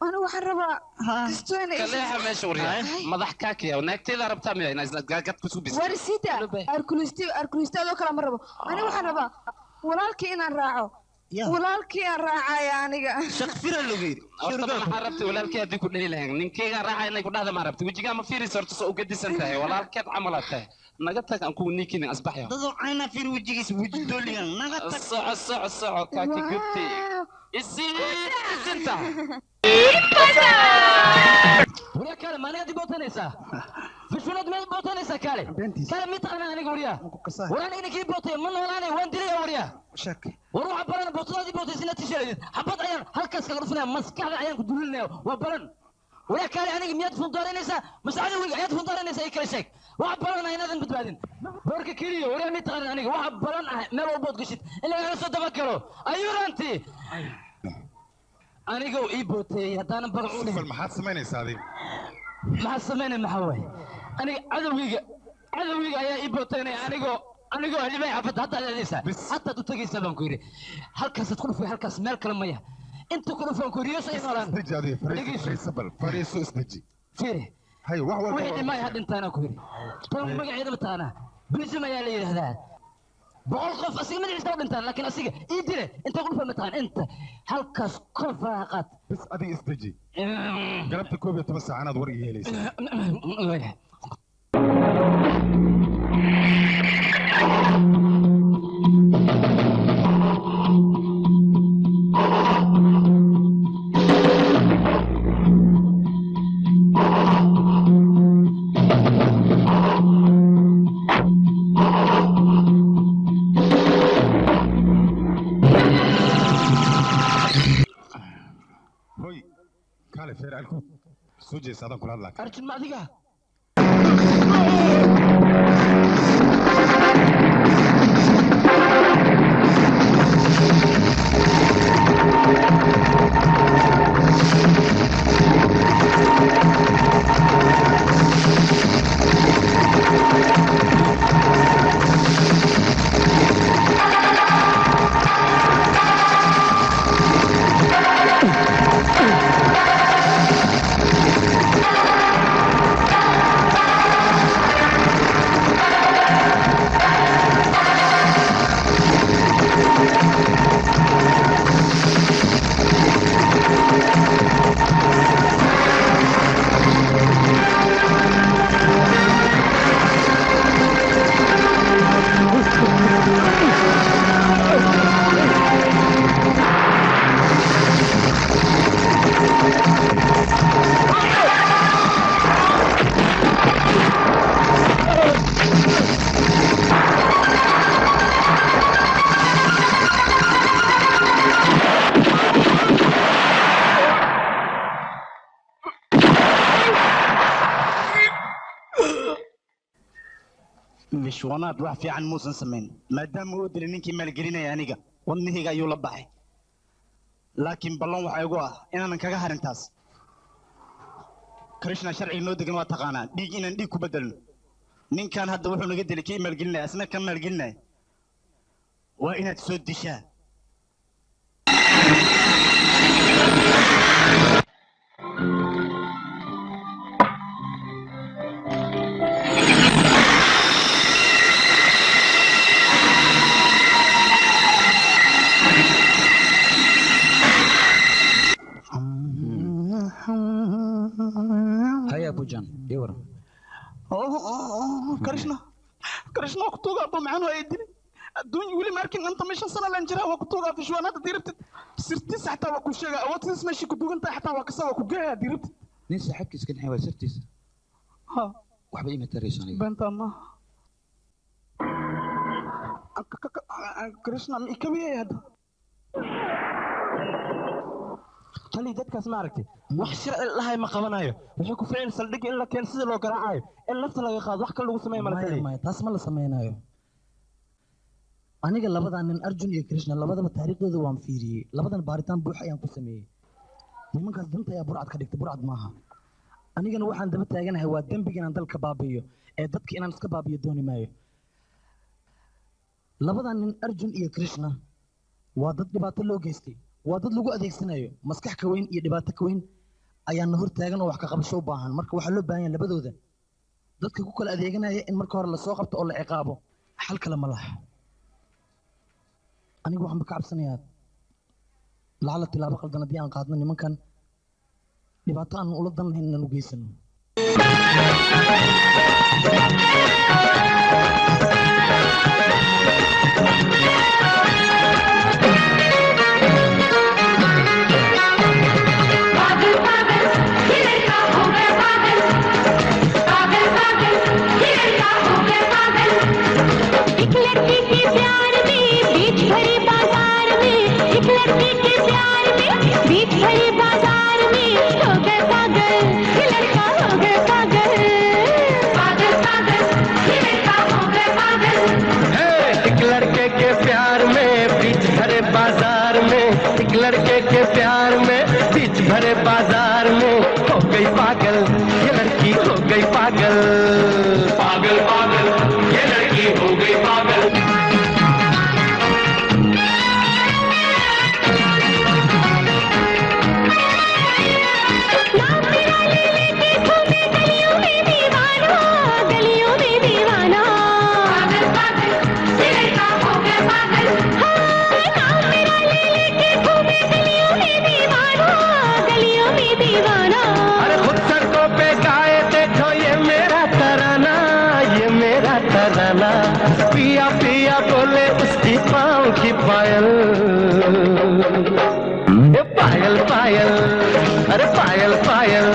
anigu waxaan rabaa kastoo inay kaleexa meesha wariya madax kaakiya naagteeda rabtaa miya inaad gaad ku subis war sida arkulistaadoo kale ma rabo aniga waxaan rabaa walaalkii inaan raaco walaalkii aan raacaya aniga shaqfira lugeyri horta maxaa rabtay walaalkii haddii ku dhali lahayn ninkeyga raacay inay ku dhahda ma rabtay wejigaa ma fiiris horta soo ugadisan tahay walaalkeed camalaad tahay naga tag aan kuwa ninkinin asbaxyo dadoo cayna fiir wejigiisa weji dooligan naga tag soco kaaki gubti isinta وريا كلام ماني ادي بوتنيسا في شنو ادي بوتنيسا كالي كلام ميت انا اني وريا وراني اني كي بوتي من ولا وين دلي وريا شك وروح برن بوتادي بوتيسنا تشيلد حبط عيان هلكاس كغرفنا مسكح عيان كدولنا وبرن وريا كالي اني ميت فندورينيسا مش عادي ويد فندورينيسا اي كل شيء واحد برن هنا ذن بدبادين برك كيليو وريا ميت انا اني واحد برن مال وبوت قشيت الا انا سو دبكرو ايوه انت أنا جو إيبوتي هدانا برعوني سفل محاد سميني سادي محاد سميني محوي أنا عدوية يا إيبوتيني أنا جو اللي ما يعرف حتى لسه حتى تتجي سبب كوري هل كاس تدخل في هل كاس مال كلامية أنتوا كلوا في كوريوس أي نوران استجي هذه فريق سبل فريسو استجي فيري هاي واحد ما يحد أنت أنا كوري طول ما قاعد متانا بنسمع يا لي هذا بقول خوف أسيق من يستوعب أنت لكن أسيق يدري أنت قول فهمتان أنت هالكاس كل فقط بس أدي استجي قربت كوبي تمسح أنا دوري هي ليش سوجي سادان كل هذا أرجل ما ذيك مشوانات واحد في عن موسى سمين ما دام هو دل نينكي مال جرينا يا نيجا ونهيجا يولبحي لكن بلون waxay ugu ah inaan kaga harintaas Krishna sharci noo degan waa taqaanaa dhiig inaan dhiig ku bedelno ninkan hadda wuxuu naga dilay kii maalgelinay asna kan maalgelinay waa inaad soo dishaa هيا أبو جان يورا كريشنا وقتوغا طمعانو ايدني الدنيا ولي ماركين انت مش سنه لانجرا وقتوغا في شوانات ديربت سرتيس حتى وكو شيغا او تسمشي كدوغ انت حتى وكسا وكو جاها ديربت ننسى حكي سكن حيوان سرتيس ها وحبا إيمة تريساني بنت الله كريشنا ميكبي يا هذا خلي dadkaas ma aragtay wax sharci lahay ma qabanayo wuxuu ku ficil saldhig in la keen sida loo garaacayo in lafta laga qaado wax kale lagu sameeyo ma la tali taas ma la sameeynayo aniga labadan nin Arjun iyo Krishna labadaba taariikhdooda waan fiiriyay labadan baaritaan buux ayaan ku sameeyay nimankaas danta ayaa burcad ka dhigtay burcad maaha anigana waxaan daba taaganahay waa dembiga inaan dalka baabi'iyo ee dadka inaan iska baabi'iyo dooni maayo labadan nin Arjun iyo Krishna waa dad dhibaato loo geystay waa dad lagu adeegsanayo maskax ka weyn iyo dhibaato ka weyn ayaan hor taagan oo wax ka qabasho u baahan marka waxa loo baahan yahay labadooda dadka ku kala adeeganaya in marka hore la soo qabto oo la ciqaabo xal kale ma laha anigu waxaan ka cabsanayaa lacala tilaabo qaldan haddii aan qaadno nimankan dhibaato aan ula dan lahayn inaan u geysano भरे बाजार में हो गई पागल ये लड़की हो गई पागल पागल पागल ये लड़की हो गई पागल पिया पिया बोले उसकी पाँव की पायल पायल पायल अरे पायल पायल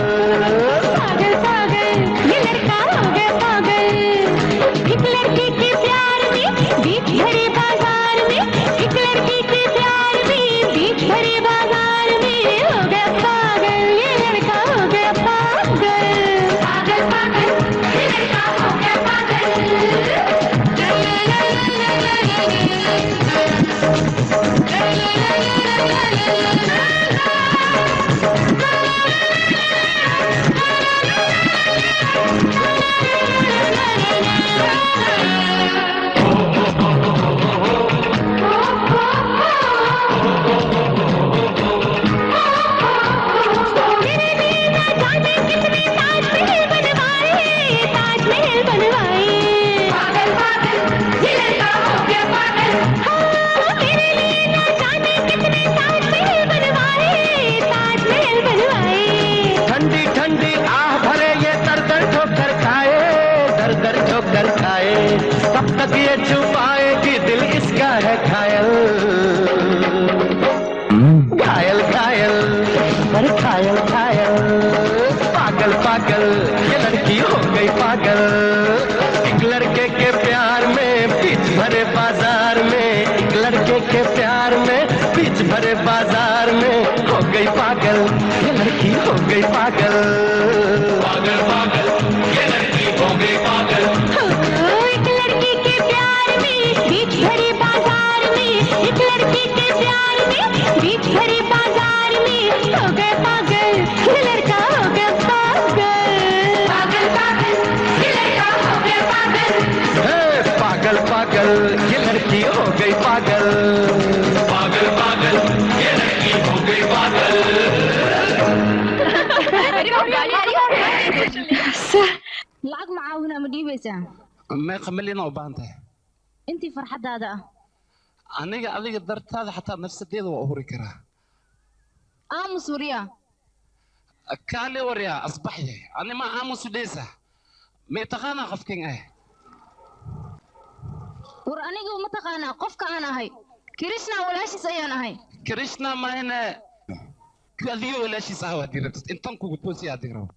पागल पागल ये लड़का हो गया पागल एक लड़की के प्यार में बीच भरे बाजार में एक लड़की के प्यार में बीच भरे बाजार में हो गया पागल ये लड़का हो गया पागल पागल पागल ये लड़का हो गया पागल कब तक ये छुपाएगी दिल इसका है घायल घायल घायल अरे घायल घायल पागल पागल ये लड़की हो गई पागल एक लड़के के प्यार में बीच भरे बाजार में एक लड़के के प्यार में बीच भरे बाजार में हो गई पागल ये लड़की हो गई पागल पागल पागल ये लड़की हो गई पागल एक लड़की के प्यार में बीच भरे बाजार में एक लड़की के प्यार में बीच भरे बाजार में हो गए पागल ये लड़का हो गया पागल पागल पागल ये लड़का हो गया पागल पागल पागल ये लड़की हो गई पागल पागल पागल ये लड़की हो गई पागल lacag macaawina ma dhiibaysaa meeqa milyan oo u baahan tahay intii farxadaada ah aniga adiga dartaada xataa nafsadeeda waa u huri karaa aamus warya kaale waryaa asbaxye ani ma aamusu dheysa may taqaanaa qofkan ah war aniga ma taqaanaa qofka aan ahay krishna walaashiis ayaan ahay krishna maahane adiga walaashiis ah waad rabtid intan kugu toosi aad rabo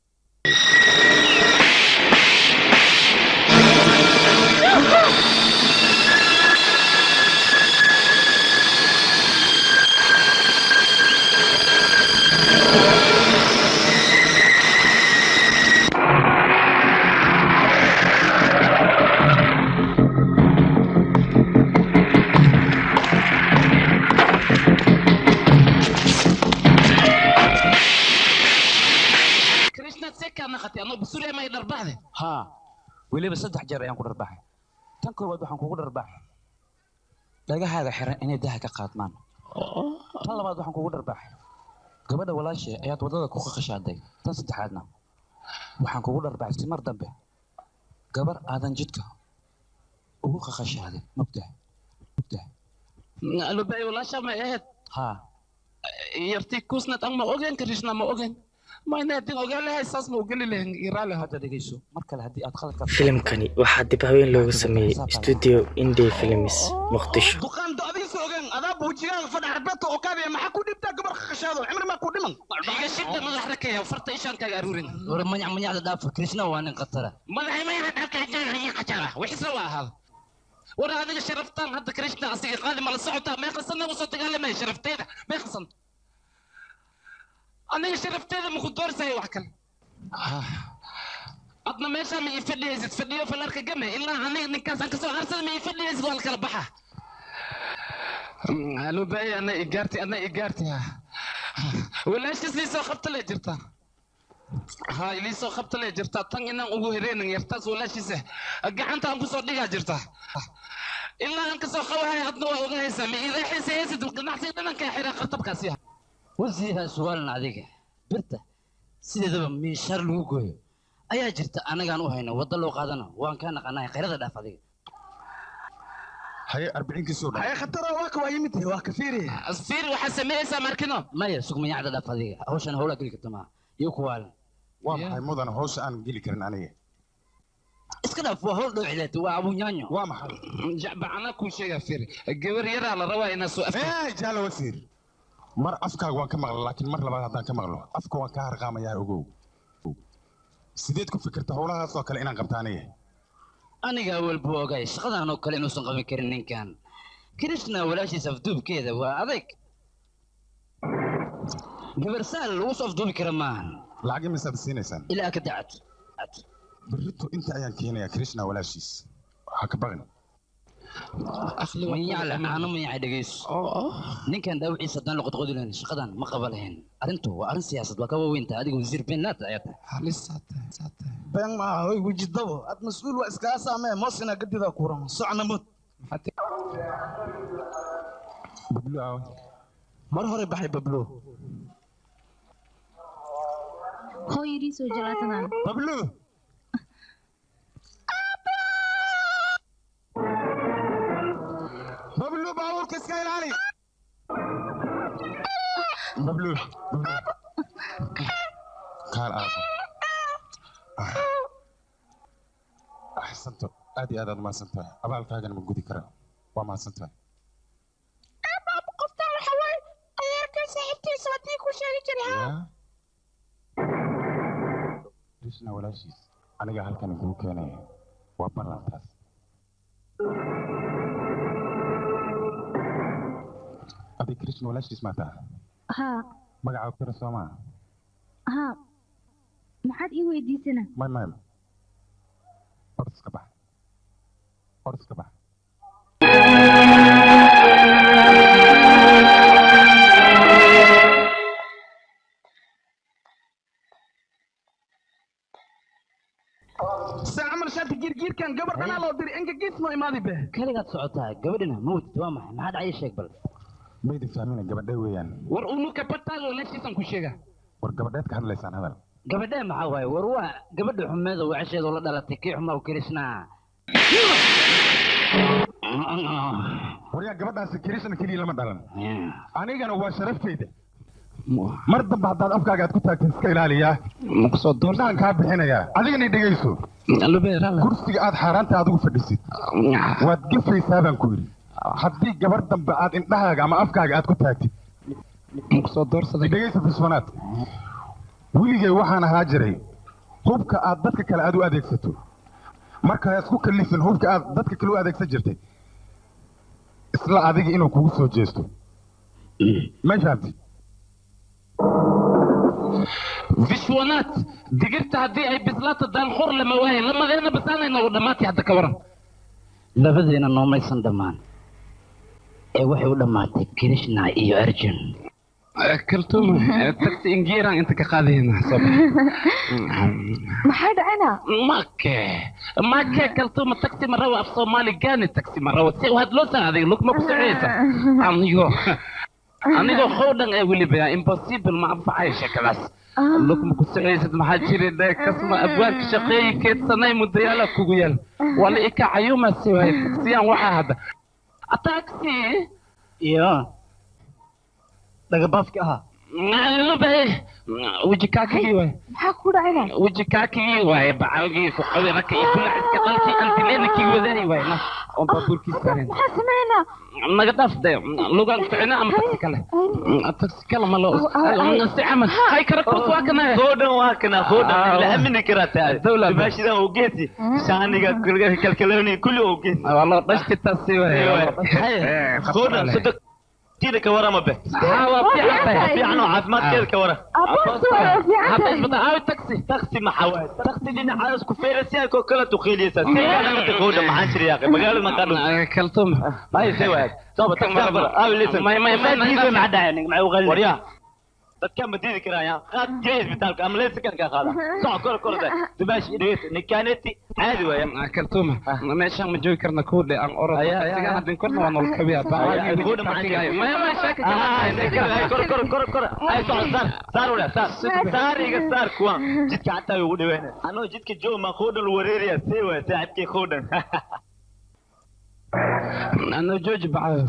kaa naqatay anoo basuuriya ma dharbaaxday haa weliba 3 jeer ayaan ku dharbaaxay tan koowaad waxaan kugu dharbaaxay dhagahaaga xiran inay daha ka qaadmaan tan labaad waxaan kugu dharbaaxay gabadha walaashay ayaad wadada ku qaqashaaday tan saddexaadna waxaan kugu dharbaaxay si mar dambe gabar aadan jidka ugu qaqashaaday mugtahay alubay walaasha ma ahayd haa yartii kuusnad aan ma ogeyn karishna ma ogeyn ma inaadin ogaan lahay saas ma ogeli lahayn iraale hadda dhegeyso mar kale haddii aad khalad ka filimkani waxaa dib haween loogu sameeyey studio Indie Films Muqdisho. duqaan doodiisa ogaan adaa buujiyaan fadhax arbeedka oo kaabiya maxaa ku dhibtaa gabar qashaado cimri ma ku dhiman dhiga shibda madax rakaya farta ishaan kaaga aruurin war manyac dhaafo krishna waa nin qatara madaxay ma yahay halka jaan qajara wixii waa ahaa war adiga sharaftaan hadda krishna asiga qaali ma la socotaa ma qasan ugu soo dagaalamay sharafteeda ma qasan aniga sharafteeda ma ku doorsay wax kale adna meesha ma ifadhiyaysid fadhiyo falarka game ilaa aniga ninkaas aan ka soo harsada ma ifadhiyaysid wal kala baxa halo bay ana igarti walaashis li soo qabta la jirta ها اللي سو خبط لي جرتا تان إن أقول هرين يرتاز ولا شيء سه أجعان تان كسر ديجا جرتا إلا أنك سو خوها يهدنا وغاية سامي إذا حس يزيد القناع سيدنا كحيرة خطب كاسيها وزيها سؤال ناديك برتا سيدة من شر لوجوي أيا جرتا أنا كانوا هنا وضلوا قادنا وان كان قناع خيرة دافع ديك هاي 40 كيسو هاي خطرة واك وايمتي واك كثيري السير وحسميه سامركنا ما يسوق من يعدد دافع ديك هوش أنا هولا قلت تمام يوكوال وما مدن هوش أنا قلي كرن أنا اسكنا فهول دو علات وابو نيانيو وما جعب أنا كل شيء فير الجوار يرى على رواي ناس وقف جال وسير مر أفكار وان كمغل لكن مر لبعض هذا كمغلو أفكار وان كهر قام يا أوجو سيدتكم فكرت هولا هذا كلا إنا قبتانية أنا قاول بوجاي شغلنا أنا كلا نوصل قبل كرنين كان كرشنا ولا شيء سفدوب كذا وهذاك جبرسال وصف دوب كرمان لعجم من سبسين سنة إلى أكدعت بريتو أنت أيان كينا يا كريشنا ولا شيس هكبرنا أخلي من يعلم أنا من يعدقيس نين كان داوعي صدان لقد قدلين شقدان ما قبلهن أرنتو وأرن سياسة وكوا وين تادي وزير بين لا تعيته لسه بين ما هو وجد دو المسؤول وإسكاسا ما مصنع قد ذا كورم صعنا مت ببلو مرة بحي ببلو هو يريسو جلاتنا ببلو ببلو باور كسكايل علي ببلو كان أحسنت أدي أدي ما سنت أبغى كاجن من جودي كرا وما سنت أبغى قفطان الحوار أيارك صاحبتي صوتيك وشاري جريها ليشنا ولا شيء أنا جاهل كان يقول كأنه وبرا تاس أبي كريشنا ولا شيء سمعتها ها ما قاعد أكتر سما ها ما حد يودي سنة ما أرس كبح ساعة مرشات جير كان قبر أنا لو دري إنك جيت ما يماضي به كلمة صوتها قبلنا موت توامح ما حد عايش يقبل ما يدفع منك قبل ده ويان ورؤونو كبتال ولا شيء تنكشيها ورقبدات كان لسان هذا قبل ما حواي وروا قبل حماد وعشيد ولا دلتك حما وكريسنا وريا قبل كريسنا كلي لما دلنا أنا كان هو شرفتي ده مرد بعد أفكار قاعد كنت أتسكيل عليها مقصود دور نان كاب هنا يا أديك نديجيسو لو بيرا كرسي قاعد حارنت أدوك في الدسيت وتجف في سابن كوري حدي قبل بعد انتهى أما أفكار قاعد كنت أكتب مقصود دور صدق نديجيسو في السونات ويجي وحنا هاجري هوبك أدتك كلا أدو أديك ستو marka isku kalifin hubka aad dadka kale u adeegsan jirtay isla adiga inuu kugu soo jeesto ma fahamtid فيشوانات دقرت هدي أي بزلات دان خور لما وهي لما ذينا بس أنا إنه دماتي حتى كورن لفظينا إنه ما يصندمان إيه وحي ودماتي كريشنا إيو أرجن كلتوم تاكسي انجيران انت كقاضينا صباح maxaa dhacana ماكي كلتوم تاكسي مروه في صومالي كان تاكسي مروه سي وهاد لو هذه لوك ما بسعيسه انيغو خودن ولي بها امبوسيبل ما فعايشه كلاس لوك ما بسعيسه ما جيري ده كسمه ابواب شقي كيد سنه مدياله كوغيال ولا ايكا عيوما سوي تاكسيان waxa hada تاكسي يا دغبافك ها وجه كاكي واي maxaa ku dhacana وجه كاكي واي بعالجي فقوي ركي كل حسك قلتي انت لينك وذاي واي نا ام بابوركي سارين maxaa sameynaa naga dhaafday lugan ficina ama taxi kale taxi kale ma loo nasi amal hay karakut waa kana خودا لا امني كراتا الدوله ماشي ذا وجيتي شانيغا كلكلوني كله وجيتي والله دشت تاسي واي خودا صدق كده كورا ما به في عنه عظمات كده كورا هذا بدا هاي تاكسي ما حواد تاكسي اللي عايز كفير سيا كوكلا تخيل يسا انا تخودا ما حنشري يا اخي مقال ما كانوا كلتم هاي سوى صوب تكبر لسه ما تجيب مع داينك مع وغلي وريا كم بديني كرايا خد جيز بتاعك ام ليس كان هذا صح كل ده تباشي ديت نكانتي عادي ويا كلتومه ماشي ما جوي كرنا كود ان اورد سيغا هدين كرنا وانا الكبير كود ما شاك كر اي صار ولا صار يا صار كوان جدك حتى ودوينا انا جدك جو ما خود الوريريا سيوا تعبكي خودن أنا جوج بعد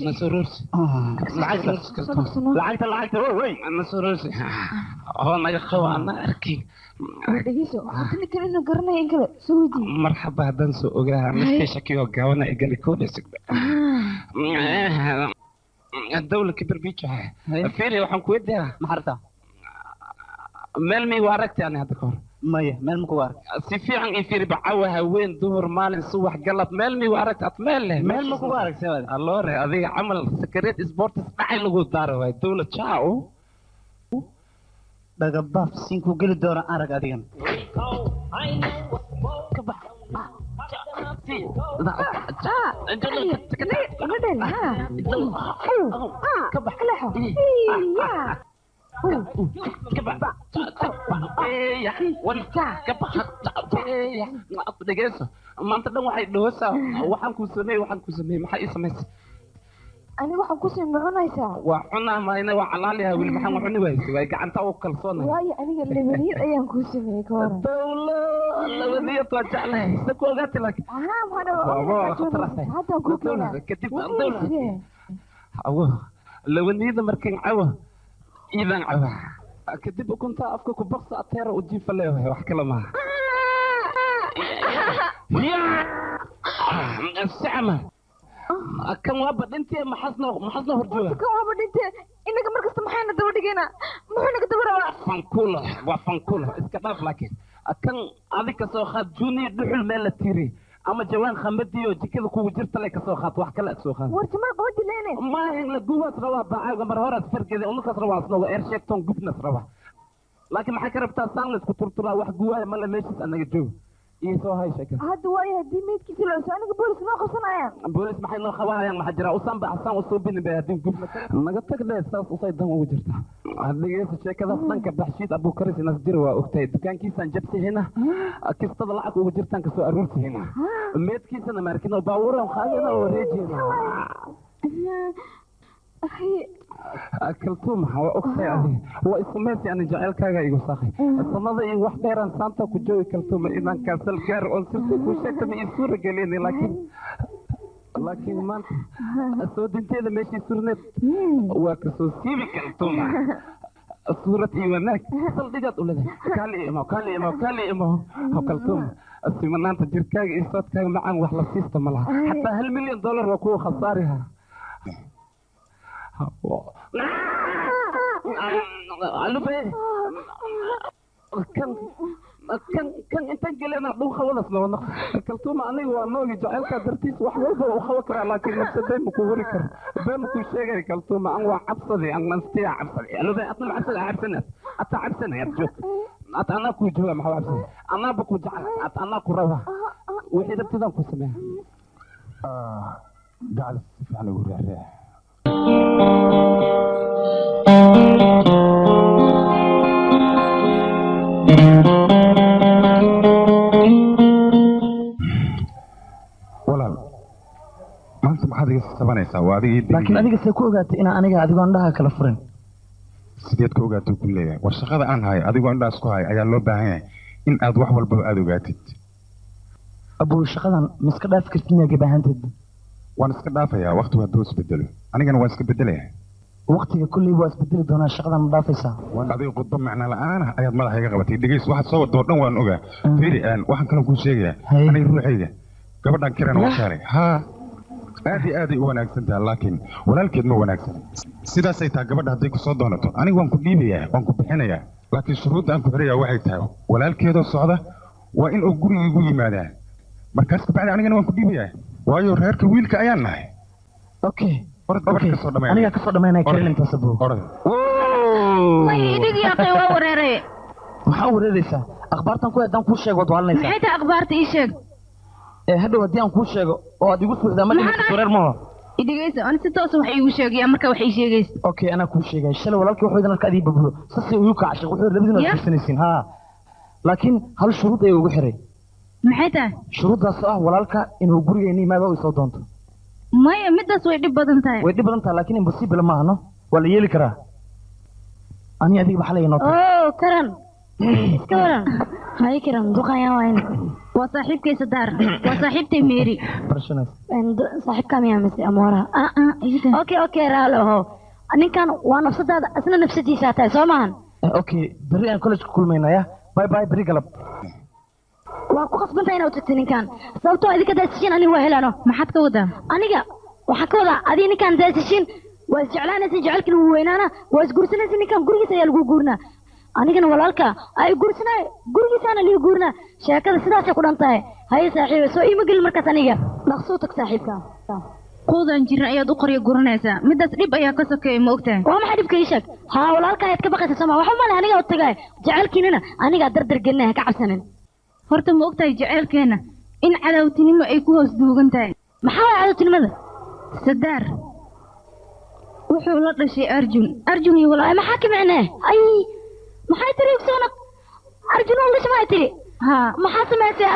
نسروس لعقت وي نسروس هو ما يخوى أنا أركي dhegeyso hadii kale inuu garanayo in kale soo weydiin مرحبا هدان سو اوغا مستي شكي وغاونا ايغالي كودسك الدولة كبر بيجها فيري waxaan ku weydiyaa maxarta meel mi waaragtay aan hadda kahor maya meel ma ku waar si fiican in fiiri bacawa haween duhur maalin subax galab meel mi waaragtay at meel leh meel ma ku waaragtay wada alloore adiga camal secret sports dhacay lagu daaro way dawlad jaaco dagabaaf sinku geli doona arag adigan maanta dhan waxay dhoosaa waxaan ku sameeyay maxay i samaysay aniga waxaan ku sii mucunaysaa waa cunaa mayna waa calaal yahay wili maxaan cuni waayay way gacanta u kalsoonay waayo aniga lebaniyad ayaan ku sameeyay ka hor dawla lebaniyad waa jeclahay sida ku ogaatay laakiin hadda ku keenaa kadib dawla awo lebaniyada markaan cawa iidan cawa kadib ukunta afka ku baqsa ateera u jiifa leeyahay wax kale maaha السعمة كم وابد انت محسنا هرجوها كم وابد انت انك مركز محينا دودينا محينا كدورا فانكولا اسكتاف لكن كان هذيك سوخات جوني دحل ميل تيري اما جوان خمدي وجيكده كو جرت لك سوخات wax kala sooxan warjama qodi leene ma in la guwa rawa baa mar hore farqada uu ka rawa asna waa ersheegton gubna rawa laakiin maxay ka rabtaa saan isku turtura wax guwa ma la meeshis anaga joog إيه هاي شكل. هذا واي هدي ميت كيس لو أنا بوليس ما خصنا بوليس ما حنا خواها ما حجرا وصام بحسان وصوبين بهدين قبل ما قلت لك لا أساس وصيد دم وجرتها هذا جيس الشيء كذا أصلاً كبحشيت أبو كريس ناس جروا وقتي دكان كيس جبتي هنا كيس طلعت وجرتان كسو أرورتي هنا ميت كيس أنا مركنا وباورا وخالنا وريجي أخي أكلتهم هوا أختي هذه هو اسمه يعني جعل كذا يقول صحيح الصمد إيه واحد غير سانتا كجوي كلتهم إذا كسل كار أنصرت كوشة من يسور قليني لكن ما السود أنت إذا ماشي سورنت وكسوسي بكلتهم الصورة إيوانك صل دقات ولا ده كالي إمه كلتهم السمنان تجير كاج إنسات كاج معان وحلا سيستم لها حتى $1,000,000 وكو خسارها ألو بيه كان انت قلنا دو خلاص لو كلتوما اني وانوغي جعلك درتيس wax walba oo xawa kara laakiin nafsadeen ku wari kar been ku sheegay kaltuma aan waa cabsaday aan nastiya cabsaday alo bee atna cabsana ata cabsana ya joog ata ana ku jooga ma cabsay ana ba ku jacel ata ana ku rawa wixii dabtidan ku sameeyaa gacal si fiican ugu raaree walaal maanta maxaad iga sabanaysaa waa adigii laakiin adiga see ku ogaatay inaan aniga adigoo indhaha kala furin sideed ka ogaato ku leeyahay war shaqada aan hayo adigoo indhaas ku hayo ayaa loo baahan yahay in aad wax walbaba aad ogaatid abuu shaqadan ma iska dhaafi kartid miyaa gabaahanteed waan iska dhaafayaa waqtigu hadduu isbedelo anigana waan iska bedelayaa waqtiga kulley waa isbedeli doonaa shaqadan ma dhaafaysaa adiga khudba macna la'aana ayaad madaxa iga qabatay dhegeys waxaad soo wadoo dhan waan ogaa fiiri waxaan kaloo kuu sheegayaa aniga ruuxayga gabadhan kirana waa shaalay haa aad iyo aaday u wanaagsan tahay laakiin walaalkeed ma wanaagsan sidaasay tahay gabadha hadday ku soo doonato aniga waan ku dhiibayaa waan ku bixinayaa laakiin shuruudda aan ku xirayaa waxay tahay walaalkeedoo socda waa in uu gurigaygu yimaadaa markaas kabacdi anigana waan ku dhiibayaa waayo reerka wiilka ayaan nahay okay anigaa anigaa kasoo dhamaynaya kelinintaas abuu idhig yaaqay waa wareeray maxaa wareeraysaa akhbaartan ku haddaan kuu sheego waad waalanaysaa maxay tahay akhbaarta ii sheeg hadhow haddii aan kuu sheego oo aad igu suuxdaa ma dhimato wareer maho idhigaysa ani si toosa wax iigu sheegaya marka wax ii sheegaysa okay anaa kuu sheegaya shalay walaalkii wuxuu idin halka adii bablo sasay igu kacashay wuxuu labadiin aad fursanaysiin haa laakiin hal shuruud ayuu ugu xiray maxay tahay shuruuddaas oo ah walaalka inuu gurigeena yimaado ay soo doonto maya midaas way dhib badan tahay way dhib badan tahay laakiin impossible ma ahno waa la yeeli karaa ani adiga maxaa laga nootay oo karan iska waran hay karan duqayaan wayn waa saaxiibkay Sadaar waa saaxiibtay Mary saaxiibka miyaa mise amora okay raalo ninkan waa nafsadaada asna nafsadiisa tahay soo maahan okay bari aan college ku kulmaynaya bye bye bari galab waa ku qasbantahay inaad tagto ninkan sababtoo idinka daasishin ani waa helano maxaad ka wadaa aniga waxaan ka wadaa adii ninkan daasishin waa isjeclaanaysa jecelkina wuu weynaana waa isguursanaysa ninkan gurigiisa ayaa lagu guurnaa anigana walaalka ay guursanay gurigiisaana liigu guurnaa sheekada sidaasay ku dhan tahay haye saaxiiba soo iima gelin markaas aniga dhaqsoo tag saaxiibka quudan jirin ayaad u qoryo guranaysaa midaas dhib ayaa ka sokeeyay ma ogtahay waa maxay dhibka ii sheeg haa walaalka ayaad ka baqaysa sooma waxa male aniga u tagay jecelkiinana anigaa dardar gelinaha ka cabsanin horta ma ogtahay jaceylkeena in cadawtinimo ay ku hoos duugan tahay maxaa waay cadawtinimada Sadaar wuxuu la dhashay Arjun iyo walaa maxaa ka micnaa ay maxay tiri ogsoona Arjun oo dhashay maxay tiri maxaa samaysay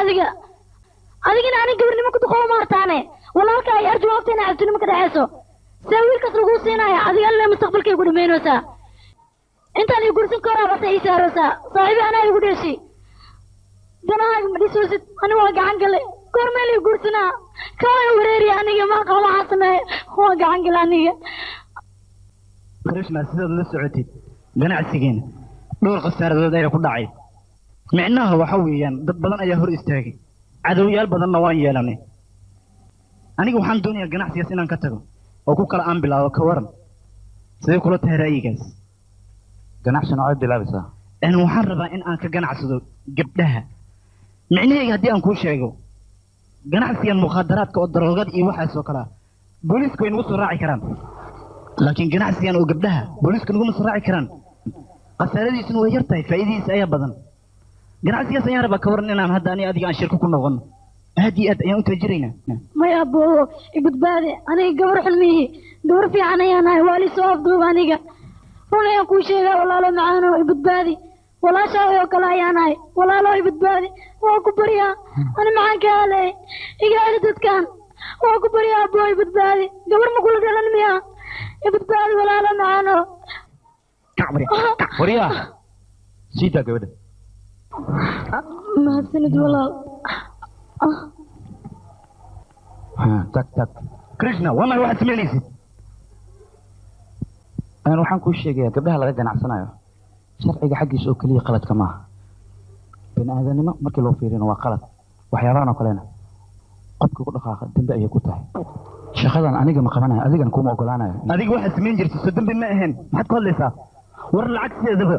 adigina ani gabarnimo ku duqow maartaane walaalka ay Arjun waqtina cadawtinimo ka dhaxayso saa wiilkaas lagu siinaya adiga alle mustaqbalkay ku dhameynaysaa intaan ay gursan karaa bas ay saaraysaa saaxiibi ana igu dhashay danahaaga ma dhisosid ani waa gacan gale goormeel ii guursanaa kaway wareeri aniga maa qaba waxaa sameeye waa gacan gale aniga krishna sidaad la socotid ganacsigeena dhowr khasaaradood ayaa ku dhacay micnaha waxa weeyaan dad badan ayaa hor istaagay cadowyaal badanna waan yeelanay aniga waxaan doonayaa ganacsigaas inaan ka tago oo ku kala aan bilaabo ka waran sidee kula tahay ra'yigaas ganacsi noocay bilaabaysaa waxaan rabaa in aan ka ganacsado gabdhaha micnahayga haddii aan kuu sheego ganacsigan mukhaadaraadka oo daroogad iyo waxaas oo kale booliisku way nagu soo raaci karaan laakiin ganacsigan oo gabdhaha booliisku naguma soo raaci karaan khasaaradiisuna way yar tahay faa'iidadiisa ayaa badan ganacsigaas ayaan rabaa ka waran inaan hadda ani adiga aan shirko ku noqono aad iyo aad ayaan u kala jiraynaa maya aboowo ibadbaade aniga gabar xun miihi gabar fiican ayaan ahay waa lisoo afduuba aniga run ayaan kuu sheegaa walaalo macaano ibadbaadi walaashaa oo kale ayaan ahay walaalo ibadbaadi waa ku baryaa ani maxaan ka helay igaali dadkan waa ku baryaa aboo ibadbaadi gabar ma kula dhalan miya ibadbaadi walaalo macaano waryaa siitaa gabadha mahadsanid walaal tag krishna waa maxay waxaad samaynaysid waxaan kuu sheegayaa gabdhaha laga ganacsanayo sharciga xaggiisa oo keliya qaladka maaha bini aadanimo markii loo fiirino waa qalad waxyaabahan oo kalena qofka ku dhaqaaqa dambi ayay ku tahay shaqadan aniga ma qabanayo adigana kuma ogolaanayo adiga waxaad samayn jirtay soo dambi ma ahayn maxaad ku hadlaysaa war lacag sideedaba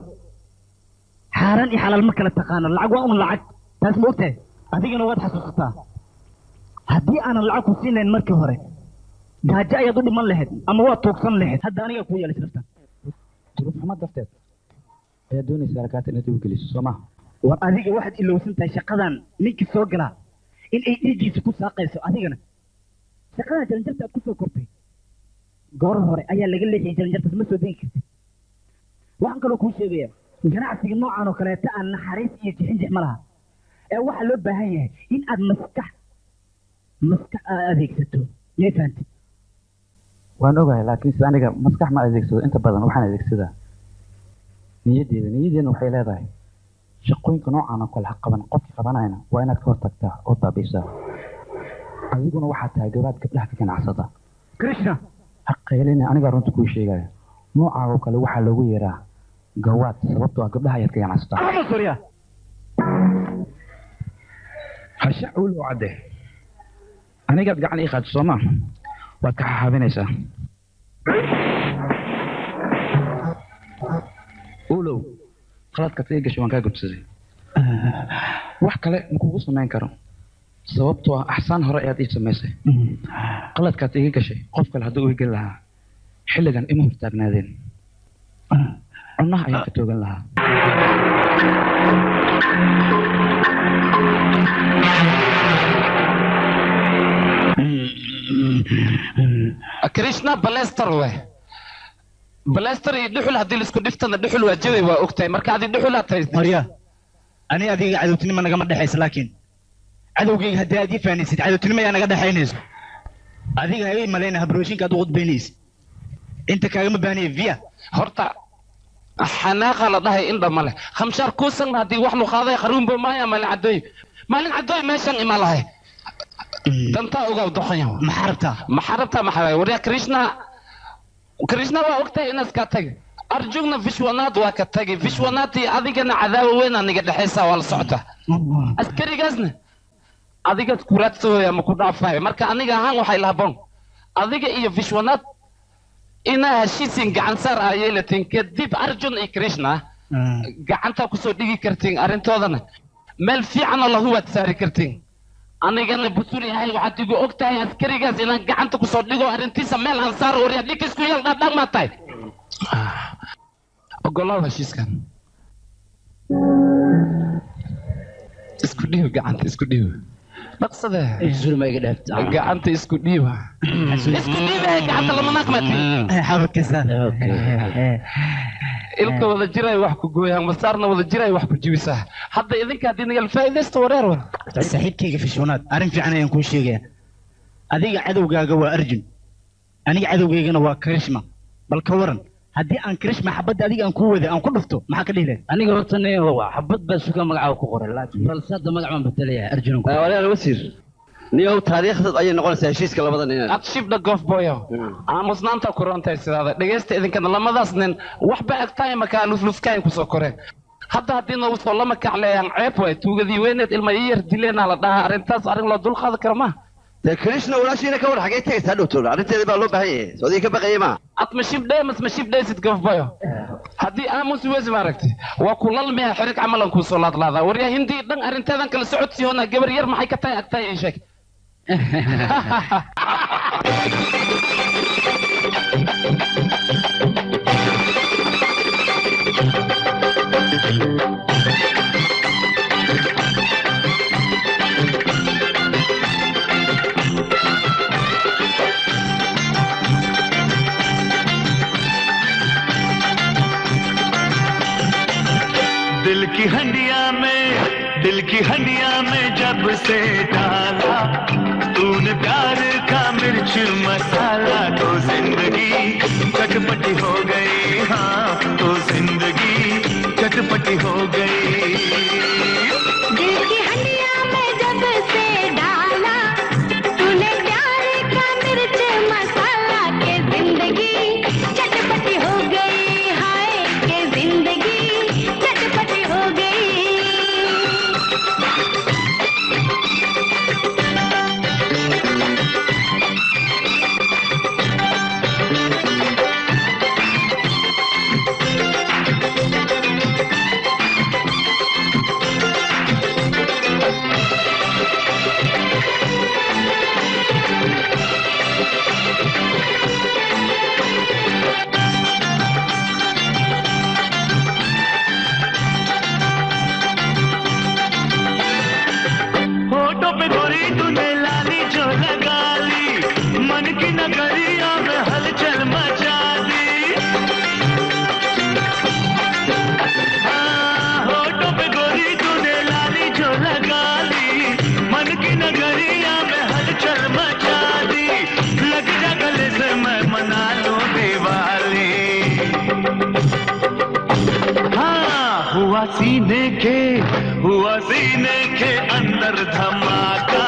xaaraan iyo xalaal ma kala taqaano lacag waa un lacag taas ma ogtahay adigana waad xasuusataa haddii aanan lacag ku siin lahayn markii hore gaajo ayaad u dhiman lahayd ama waad tuugsan lahayd hadda aniga kuu yeelay sirtan duruufxuma darteed ayaa doonaysaa rakaata inaad ugu geliso soo maha war adiga waxaad ilowsan tahay shaqadan ninkii soo galaa in ay dhiiggiisa ku saaqayso adigana shaqadan jaranjarta aad ku soo kortay goor hore ayaa laga leexiyay jaranjartas ma soo dayn kartid waxaan kaloo kuu sheegaya ganacsiga noocan oo kaleeta aan naxariis iyo jixinjix ma laha ee waxaa loo baahan yahay in aad maskax adeegsato miyay fahanti waan ogahay laakiin sida aniga maskax ma adeegsado inta badan waxaan adeegsadaa niyadeena waxay leedahay shaqooyinka noocan oo kale ha qaban qofkii qabanayna waa inaad ka hortagtaa oo baabiisaa adiguna waxaa tahay gabaad gabdhaha ka ganacsada krishna ha qaylina anigaa runta kuu sheegaya noocaa oo kale waxaa loogu yeeraa gawaad sababtoo ah gabdhaha ayaad ka ganacsataa hashac uu loo cadde anigaad gacan ii qaado soomaa waad ka xaxaabinaysaa ulow qaladkaad ii gashay waan kaa gubsaday wax kale makugu samayn karo sababtoo ah axsaan hore ayaad ii samaysay qaladkaad iga gashay qof kale hadduu ii geli lahaa xilligan ima hortaagnaadeen cunaha ayaan ka toogan lahaa krishna balester we balester iyo dhuxul haddii laisku dhiftana dhuxul waa jawi waa ogtahay marka adi dhuxulaad haysta marya ani adiga cadowtinimo nagama dhexaysa laakiin cadowgayga haddii aad ii fahanaysid cadowtinimo ayaa naga dhexaynayso adiga hay malayna habrooshinka aad u qudbaynaysid inta kaagama baahniya via horta xanaaqa la dhahay indha male khamshaar kuusan haddii wax lu qaaday qaruunba maaya maalin cadooy meeshan ima lahay dantaa ogaa doqanya maxarabta maxaa warya krishna waa ogtahay inaas ka tagi arjugna vishwanaad waa ka tagi vishwanaadii adigana cadaawa weyn aniga dhexaysa waa la socota askarigaasna adigaad kuraadsoya ma ku dhaafayo marka aniga ahaan waxay lahaboon adiga iyo vishwanaad inaa heshiisiin gacan saar aa yeelatiin kadib arjun iyo krishna gacanta kusoo dhigi kartiin arrintoodana meel fiicanoo lahu waad saari kartiin anigana busul yahay waxaad igu og tahay askarigaas inaan gacanta kusoo dhigo arrintiisa meel aan saaro waryaa dhig isku yeel dhaadhaag maa tahay ogolaaw heshiiskan isku dhiibo gacanta isku dhiibo dhaqsade gacanta isku dhiiba isku dhiiba gacanta lama naqmati ilka wada jiray wax ku gooyaan masaarna wada jiray wax ku jibisaa hadda idinka haddii nagal faa'iidaysta wareer war saaxiibkayga fishwanaad arrin fiican ayaan kuu sheegaya adiga cadowgaaga waa arjun aniga cadowgaygana waa krishma bal ka waran haddii aan krishma xabadda adiga aan kuu wada aan ku dhufto maxaa ka dhihi lahayd aniga horta waa xabad baa suga magacaa ku qoran laakiin balse hadda magac baan bedelaya arjun walaal wasiir niyow taariikhda ayay noqonaysaa heshiiska labada nin ad shibda goof boyo aamusnaanta ku roontahay sidaada dhegaysta idinkana lamadaas nin waxba agtahay makaa luflufkaay kusoo koreen hadda haddii nagu soo lama kacleeyaan ceeb waay tuugadii weyneed ilma ii yar dileenaa la dhahaa arrintaas arrin loo dulqaadi karo ma dee krishna walaashiina ka war xagee tegaysaa dhowtood arrinteeda baa loo baahan yahay soodii ka baqayay ma ad mashibdhaysid goof boyo haddii aamus wesi maaragti waa ku lalmiya xirig camalan kuusoo laadlaadaa waryaa hindii dhan arrinteedan kala socodsii hoonaa gabar yar maxay ka tahay agtahay ii sheeg दिल की हंडिया में जब से डाला तूने प्यार का मिर्च मसाला तो जिंदगी चटपटी हो गई हाँ तो जिंदगी चटपटी हो गई दिल की हंडिया में जब से डाला तूने प्यार का मिर्च मसाला के जिंदगी चटपटी हो गई हाय के जिंदगी चटपटी हो गई हुआ सीने के अंदर धमाका,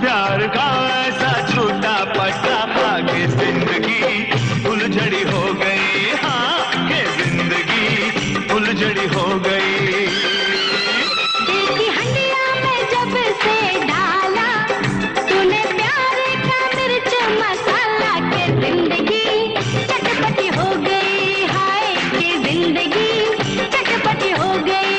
प्यार का ऐसा छोटा पटाखा कि जिंदगी उलझड़ी हो गई, हाँ कि जिंदगी उलझड़ी हो गई। देखी हंडिया में जब से डाला तूने प्यार का मिर्च मसाला के जिंदगी चटपटी हो गई, हाय कि जिंदगी चटपटी हो गई।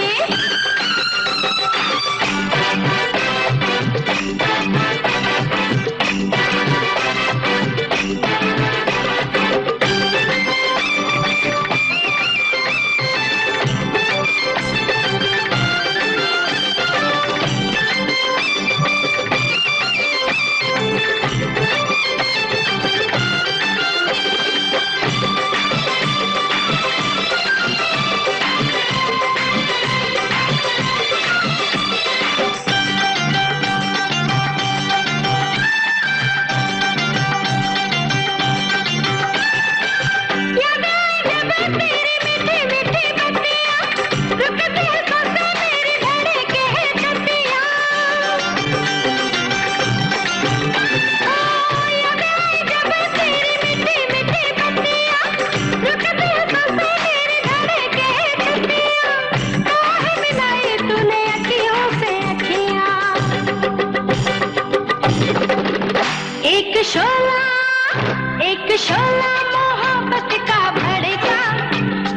एक शोला मोहब्बत का भड़का,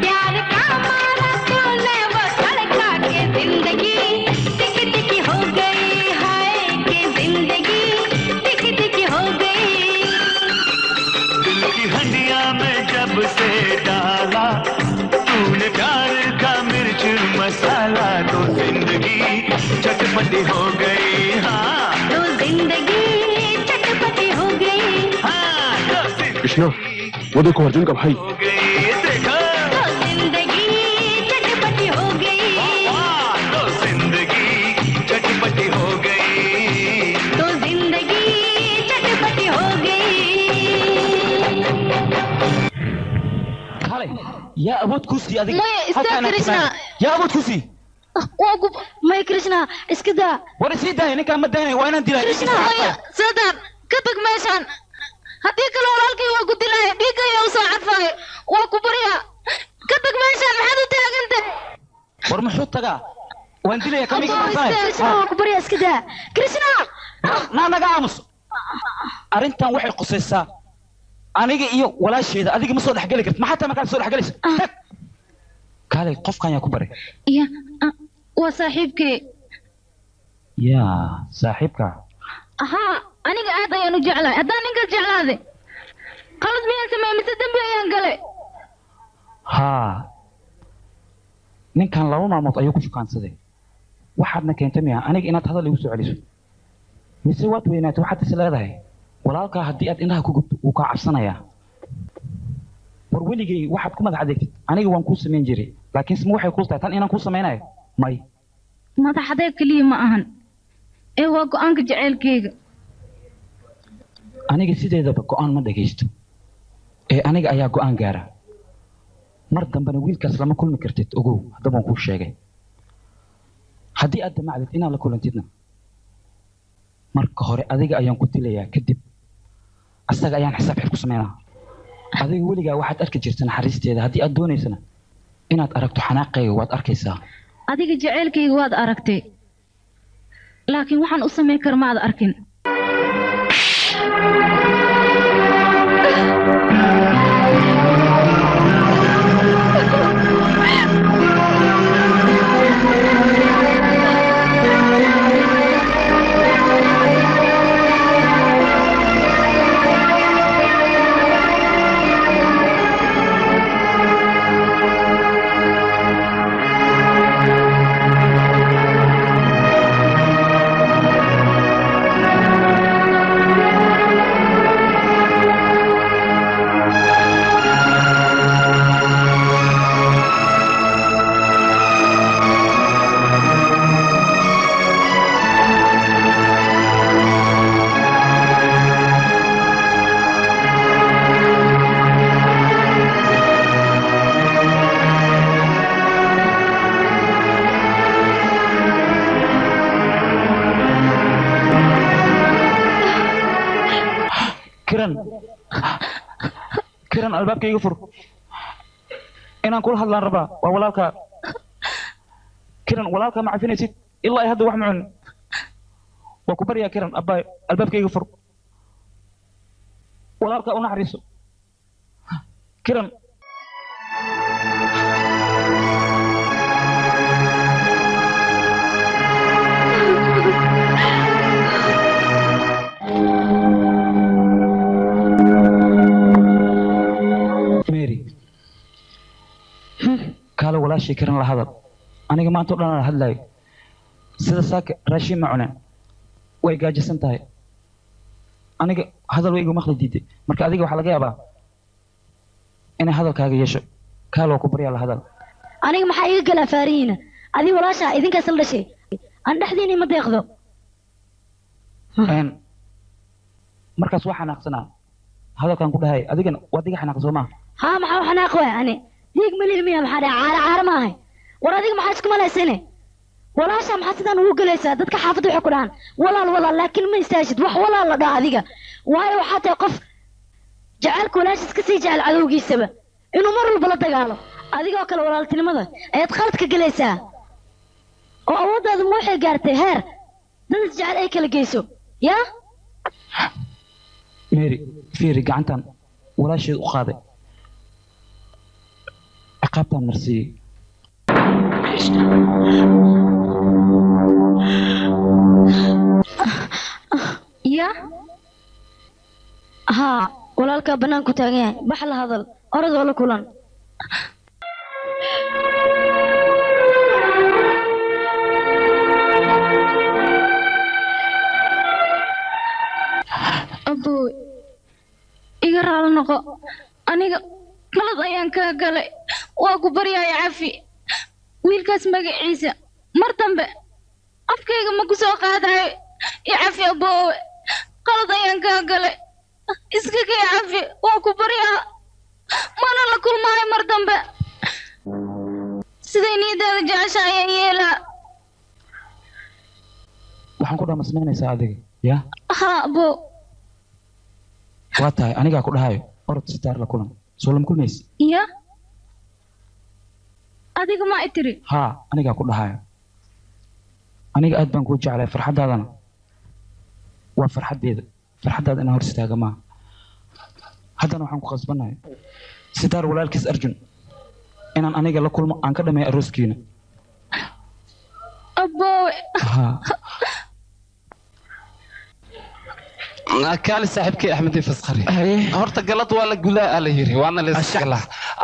प्यार का मारा तूने वो तड़का के जिंदगी टिक टिक हो गई, हाय के जिंदगी टिक टिक हो गई। दिल की हंडिया में जब से डाला तूने प्यार का मिर्च मसाला, तो जिंदगी चटपटी हो गई, हाँ तो जिंदगी चटपटी हो गई। कृष्णा वो देखो अर्जुन का भाई। तो जिंदगी चटपटी हो गई, तो जिंदगी चटपटी हो गई, तो जिंदगी चटपटी हो गई। खाले या अबोध खुशी अधिक मैं इससे कृष्णा या अबोध खुशी मैं कृष्णा इसके दा wari sii daaya ninkaan ma daynay waa inaan dilaa Krishna sadar ka tag meeshaan haddii kale walaalkay waa ku dilaya dhiigaya u soo cadfaayo waa ku barya ka tag meeshaan maxaad u taagantahay war muxuu tagaa waan dilaya kamiga Krishna waa ku barya iska daa Krishna naa naga aamus arrintan waxay qusaysaa aniga iyo walaasheeda adiga ma soo dhexgeli kartid maxaa taa markaad soo dhexgelaysa tag kaalay qofkan yaa ku baray ya waa saaxiibkay yaa saaxiibka haa aniga aad ayaan u jeclahay haddaan ninkaas jeclaaday qalad miyaan sameeyey mise dembi ayaan galay haa ninkan 2 maalmood ayuu ku shukaansaday waxaadna keentay miya aniga inaad hadal igu soo celiso mise waad weynaatay waxaad is leedahay walaalkaa haddii aad indhaha ku gubto wuu kaa cabsanayaa war weligay waxaad ku madax adeegtid aniga waan kuu samayn jiray laakiin sima waxay kuu tahay tan inaan kuu samaynayo may madax adeeg keliya ma ahan ee waa go'aanka jaceylkayga aniga sideedaba go'aan ma dhagaysto ee aniga ayaa go'aan gaara mar dambena wiilkaas lama kulmi kartid ogow haddaba waan kuu sheegay haddii aad damacdid inaad la kulantidna marka hore adiga ayaan ku dilayaa kadib asaga ayaan xisaab xir ku samaynaa adiga weligaa waxaad arki jirta naxariisteeda haddii aad doonaysana inaad aragto xanaaqayga waad arkaysaa adiga jaceylkayga waad aragtay laakiin waxaan u samayn kara ma aad arkin albaabkayga fur inaan kula hadlaan rabaa waa walaalkaa kiran walaalkaa ma cafinaysid ilaa ay hadda wax ma cunin waa ku baryaa kiran abbaay albaabkayga fur walaalkaa u naxariiso kiran mary kaale walaashii kiran la hadal aniga maanta o dhan aan hadlaayo sida saaka raashin ma cuneen way gaajisan tahay aniga hadal way igu maqli diiday marka adiga waxaa laga yaabaa inay hadalkaaga yeesho kaaloo ku baryaa la hadal aniga maxaa iga galaa faarihiina adii walaashaa idinkaas la dhashay aan dhexdiina ima deeqdo markaas waa xanaaqsanaa hadalkan ku dhahay adigana waa diga xanaaq soo maa haa maxaa u xanaaq waay ani diig malil miya maxaa dhahay caara ma ahay war adiga maxaa isku malaysane walaashaa maxaa sidaan ugu gelaysaa dadka xaafadda waxay ku dhahaan walaal laakiin ma istaashid wax walaal la dhaha adiga waayo waxaa tahay qof jacaylka walaashiis ka sii jecel cadowgiisaba inuu mar walba la dagaalo adigoo kale walaaltinimada ayaad khalad ka gelaysaa oo awooddaada ma waxay gaartay heer dad isjecel ay kala geyso yaa mary fiiri gacantan walaasheed u qaaday ciqaabtaan marsiiyey ya haa walaalkaa banaanku taagan yahay bax la hadal oradoo la kulan abooy iga raali noqo aniga qalad ayaan kaa galay waa ku baryaaya cafi wiilkaas magaciisa mar dambe afkayga ma ku soo qaadayo icafi aboowe qalad ayaan kaa galay iskaga icafi waa ku baryaa mana la kulmaayo mar dambe siday niyadaada jecesha ayaan yeelaa waxaan ku dhamasmaynaysaa adiga yaa haa aboo waa tahay anigaa ku dhahayo orod sitaar la kulan soo lama kulmaysi ya adiga ma i tiri haa anigaa ku dhahayo aniga aad baan kuu jeclay farxaddaadana waa farxaddeeda farxaddaada inaan hor istaaga maaha haddana waxaan ku khasbannahay sitaar walaalkiis arjun inaan aniga la kulmo aan ka dhameeyo arooskiina aboowe kaali saaxiibkii axmed faskhari horta galad waa la gulaa ala yiri waana la iskala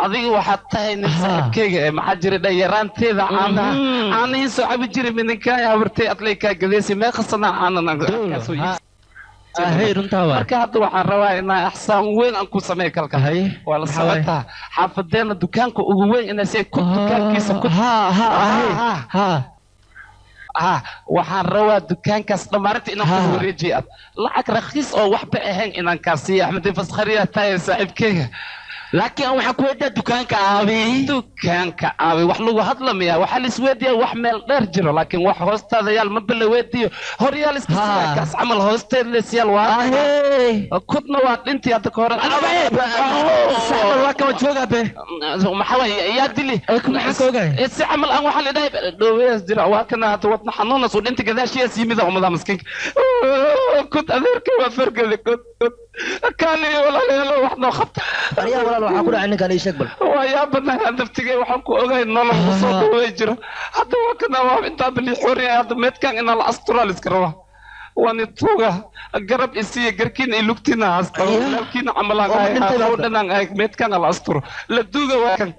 adiga waxaad tahay nin saaxiibkeyga ee maxaa jira dhayaraanteeda caanahin soo cabi jiray midinkaa habartay adlay kaa gadeysay mee khasanaa marka hadda waxaan rabaa inaa axsaan weyn aan ku sameey kalka waa la socotaa xaafadeena dukaanka ugu weyn inay say ku dukaankiisa ku waxaan rabaa dukaankaas dhamaarinta inaan ku wareejiyo ad lacag rakhiis oo waxba ahayn inaan kaa siiyo axmed faskhariya tahay saaxiibkeyga laakiin waxaan ku weydiyaa dukaanka aabi wax lagu hadlamaya waxaa la isweydiyaa wax meel dheer jiro laakiin wax hoostaada yaal maba la weydiiyo horyaal iska siyaakaas camal hoosteed leesyaal waa kudna waa dhintii hadda ka hore maxaa waaye yaa dili si camal aan waxaa la dhahay dhoweyaas jira waa kana hadda wadna xanuunas uu dhinta gadaashiyaas yimida umada maskiinka kud adeerka waa fargale kud kaali walaalayaalo wax noo qabta waxaa ku dhacay ninkan ii sheeg bal waa yaa badnaa naftigay waxaan ku ogahay nolol kusoo dhawey jiro hadda waa kana waa intaa bilii xoriyay hadda meedkan inaa la asturaa la iska rabaa wani tuuga garab isiiya garkiina iyo lugtiina hasta walaalkiina camalaan dhanaan ahay meedkan la asturo la duuga waa kan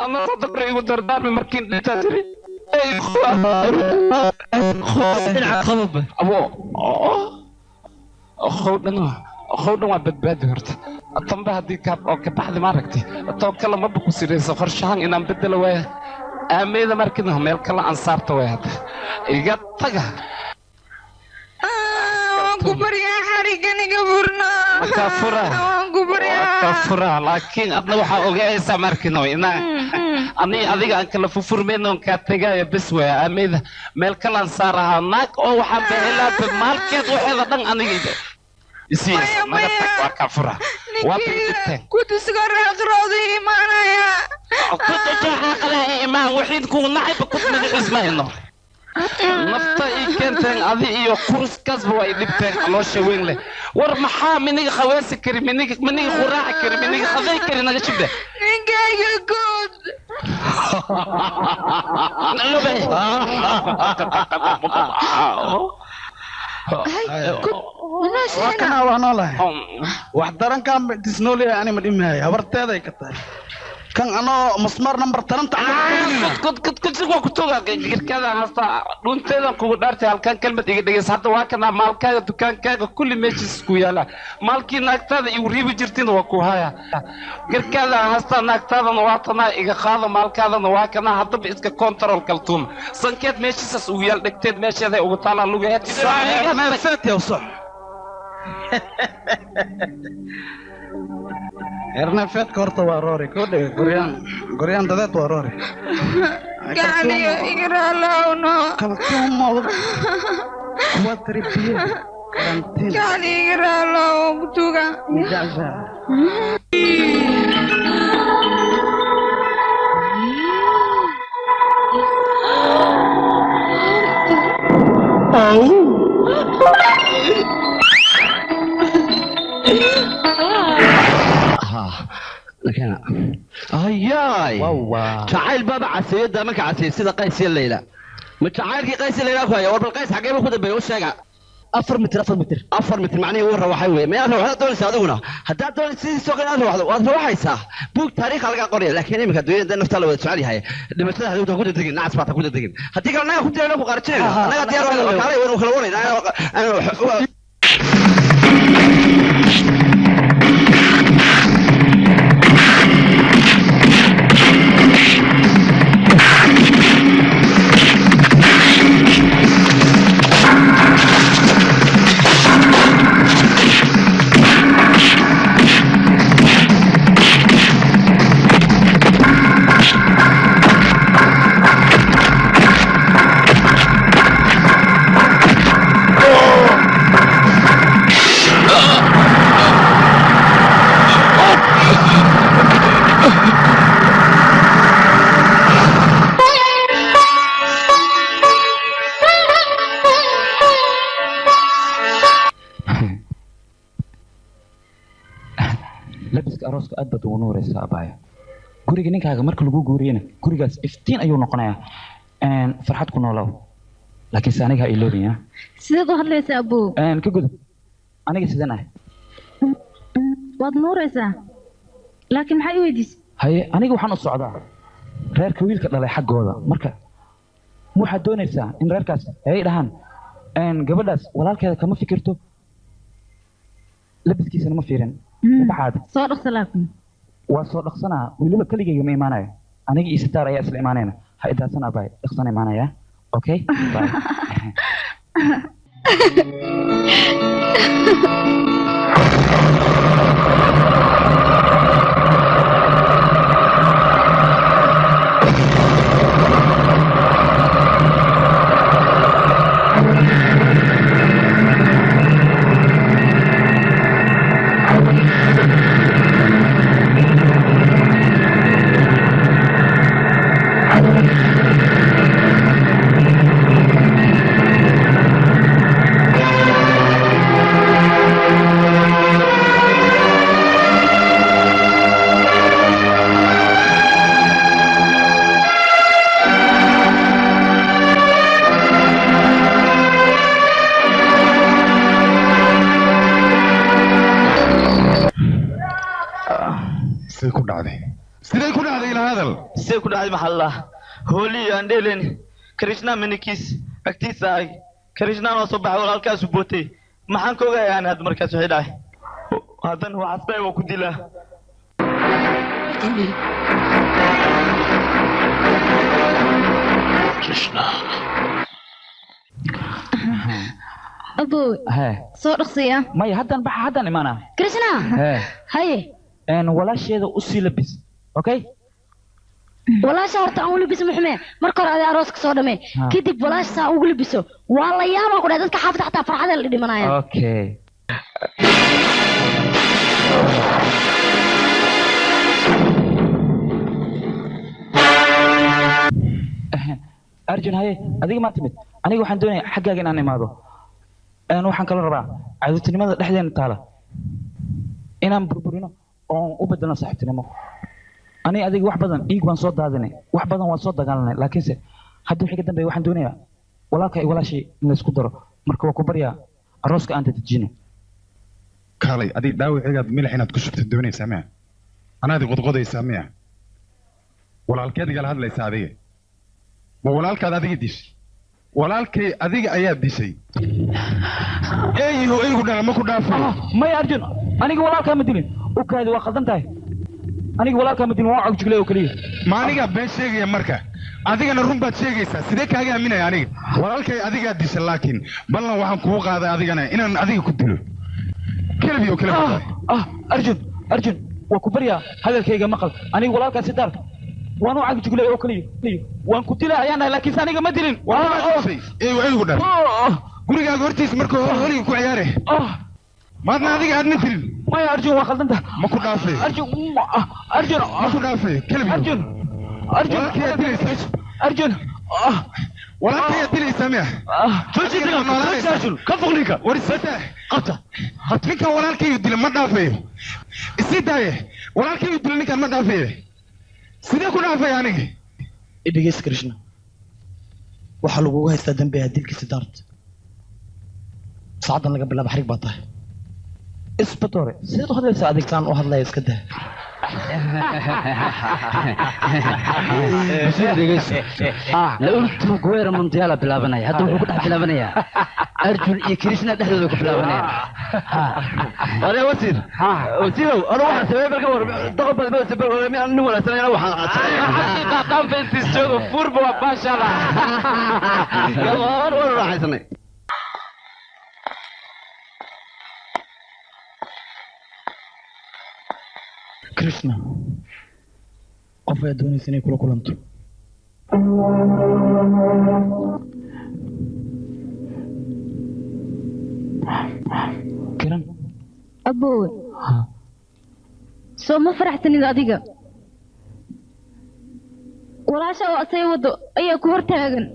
ama sadabra igu dardaarmi markiin dhintaa tiri dhinaca qabab abo khowdhan waa badbaadi horta tanba haddii kaab oo ka baxdi maaragtay too kale maba ku sirayso qorshahan inaan bedelo waaya aameyda markina meel kale aan saarta waaya hadda iga taga waan ku baryaa xariganiga furnaa ka fura laakiin adna waxaa ogaayaysaa markino inaan ani adiga aan kala fufurmaynoon kaa tegaayo bes waaya aameyda meel kale aan saarahaa naag oo waxaan behelaa maalkeed waxeeda dhan aniga ninkeyga kudisga raaqrooda imaanaya kutujaaqada imaan waxiid ku nacayba ku magaciis ma hayno nafta ii keenteen adi iyo kurskasba way dhibteen caloosha weyn leh war maxaa miniga khaweesi kari miniga quraaci kari miniga khaday kari naga jibda ninkeyga good وكان وانا وحضرن كان تسنولي يعني مديم هاي هبرتها ka tahay kan ano masmar number 10 كنت كنت كذا هسا دونتيدا كوغ دارتي halkan kelmad iga dhageys hadda waa kana maalkaaga dukaankaaga kulli meeshis ku yaala maalkii naagtada iyo riibi jirtiin waa ku haya garkaada hasta naagtada waa tana iga qaado maalkaadana waa kana hadda iska control kaltuum sankeed meeshis ugu yaal dhigteed meesheeda ugu taala lugeed ma faatay وصح erna faat korta waa roori ko dhig qoryan dadaad waa roori يعني يقرا لونه kaltuum kuwa tarbiya karantiin يعني يقرا له بتوغا مجازا لكن هياي تعال بابا عسيد ده مك عسيد سيده قيس الليله متعالك قيس الليله خويا ورب القيس حقيبه كده بيوش شيغا 4 متر معنيه ورا waxay weey ma aha waxa doonaysa adiguna hadaa doonaysa soo qeynaa waad waxaysaa buug taariikh laga qoriyo laakiin imika dunyada nafta la wada jecel yahay dhimashada haduu ku degin naas baad ku degin hadii kale naga ku deeno ku qarjinayna naga diyaar ah kale weyn kala wareynaa arooska aad baad ugu nuuraysaa abaayo guriga ninkaaga marka lagu guuriyana gurigaas iftiin ayuu noqonayaa farxad ku noolow laakiin aniga ha iloobaya sideed u hadlaysaa abuu ka gudub aniga sideen ah waad nuuraysaa laakiin maxay weydiisay haye aniga waxaan u socdaa reerka wiilka dhalay xaggooda marka waxaad doonaysaa in reerkaas ay dhahaan gabadhaas walaalkeeda kama fikirto labiskiisana ma fiirin baxaad soo dhaqsa laakiin waa soo dhaqsanaa weliba keligayga ma imaanayo aniga iyo sitaar ayaa isla imaanayna ha idaasan abaay dhaqsana imaanaya okay bye sidee ku dhacday ila hadal sidee ku dhacday maxaa la hooli aan dheelen krishna minikis agtiisa ay krishna waa soo baxay walaalkaas u bootay maxaan ka ogaayaan had markaas wixii dhacay hadan waa asbay waa ku dilaa krishna abuu soo dhaqsiya maya hadan baxa hadan imaana krishna haye walaasheeda u sii labis okay walaasha horta aan u labiso muxme marka hore aday arooska soo dhamee kadib walaasha saa ugu labiso waa la yaabaa ku dhahay dadka xaafada xataa farxada la dhimanaya okay arjun haye adiga ma timid aniga waxaan doonayaa xaggaaga inaan imaado waxaan kala rabaa cadotinimada dhexdeena taala inaan burburino oo u bedelno saaxiibtinimo aniga adiga wax badan dhiig waan soo daadinay wax badan waan soo dagaalanay laakiinse hadda wixii ka dambeeya waxaan doonayaa walaalka iyo walaashii in laysku daro marka waa ku baryaa arooska aan dadejino kaalay adig dhaawicigaad milix inaad ku shubtid doonaysaa miya anaadi qodqodaysaa miya walaalkeed igala hadlaysaa adiga ma walaalkaad adiga dishay walaalkay adiga ayaa dishay eeyihu eygu dhala ma ku dhaafayo maya arjun aniga walaalkaa ma dilin ukaadi waa khaldan tahay aniga walaalkaa ma dilin waa cogjuglay oo keliya ma anigaa been sheegaya marka adigana run baad sheegaysaa sidee kaaga aaminaya aniga walaalkay adigaa disha laakiin ballan waxaan kugu qaaday adigana inaan adiga ku dilo kelebi oo kale arjun waa ku baryaa hadalkayga maqal aniga walaalkaa sidaar waan u cagjuglay oo keliya waan ku dilaa ayaan dhahay laakiinse aniga ma dilin eygu dhal gurigaaga hortiisa markuu holiga ku ciyaare maadna adiga aadna dilin maya arjun waa khaldan tahay ma ku dhaafay arjun ma ku dhaafay kelebi arjun walaalkaya dilaysaa miya ka foqninka warisata qabta ninkan walaalkayu dila ma dhaafayo isii daaye walaalkayu dila ninkan ma dhaafaye sidee ku dhaafay aniga idhigeys krishna waxaa lagugu haystaa dambiga dilkii sidaarta saacadan laga bilaabo xarig baa tahay isbatore sideed u hadlaysaa adig saan u hadlaya iska dah la ultimo guweera mondiala bilaabanaya hadda wuxuu ku dhex bilaabanayaa arjun iyo krishna dhexdooda ku bilaabanaya ore wasiir wasiirow anu waxaan sameeyey marka war doqon baa nin wanaagsanayna waxaan qaqan fentis joogo furba waa baashala war raaxaysanay krishna qof ayaa doonaysa inay kula kulanto kiran aboowe soo ma faraxsanid adiga walaasha oo asay wado ayaa ku hortaagan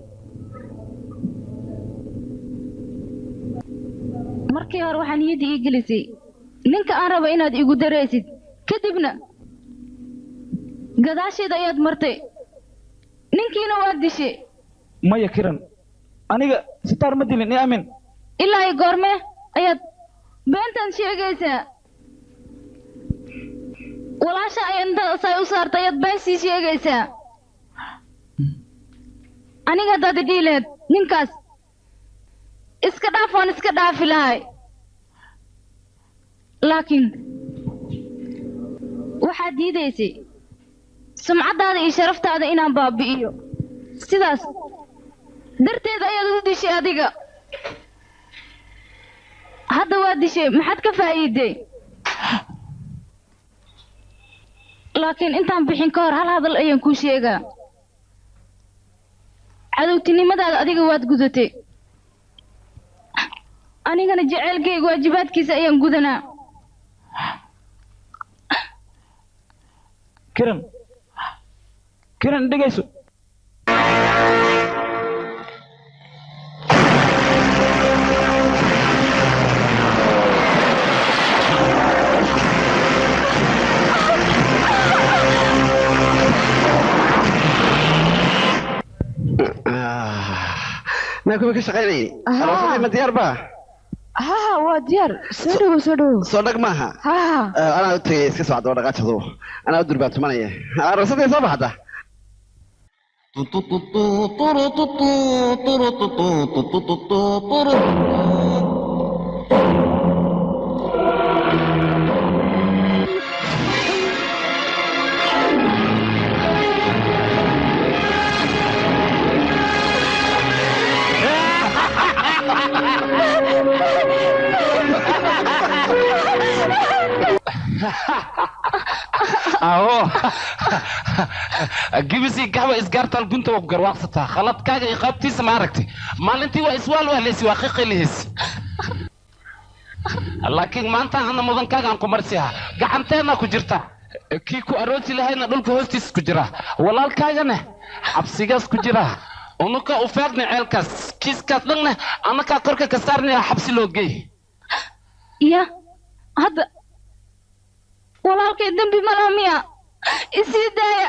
markii hore waxaa niyadda ii gelisay ninka aan raba inaad igu daraysid kadibna gadaasheeda ayaad martay ninkiina waad dishay maya kiran aniga sitaar ma dilin aamin ilaa iyo goorme ayaad beentan sheegaysaa walaasha ay intaasay u saartay ayaad been sii sheegaysaa aniga haddaad idhiileed ninkaas iska dhaaf waan iska dhaafi lahay laakiin waxaad diidaysay sumcaddaada iyo sharaftaada inaan baabi'iyo sidaas darteed ayaad u dishay adiga hadda waa dishay maxaad ka faa'iiday laakiin intaan bixin ka hor hal hadal ayaan kuu sheegaa cadowtinimadaada adiga waad gudatay anigana jaceylkayga waajibaadkiisa ayaan gudanaa kiran dhegayso ما كنت كشغالي أنا ما ديار با ها وديار سودو صدق معها أنا تيس كسر عدو رقات هذو أنا أدور باتمانية رصدي صباح ده أهو جيبسي قهوة إسقارت الجنت وقر وقتها خلط كاجا يقابتي سماركتي مالنتي وإسوال وهلسي وحقيقي لهس لكن ما أنت أنا مدن كاجا عن كمرسيها قعنتنا كجرتا كيكو أروتي لهينا دولك هوستيس كجرا ولا الكاجا نه حبسيجاس كجرا unuka u faaqni ceelkaas kiiskaas dhanna annakaa korka ka saarnaya xabsi loo geey ya hadda walaalkay dembi malaha miya isii daaya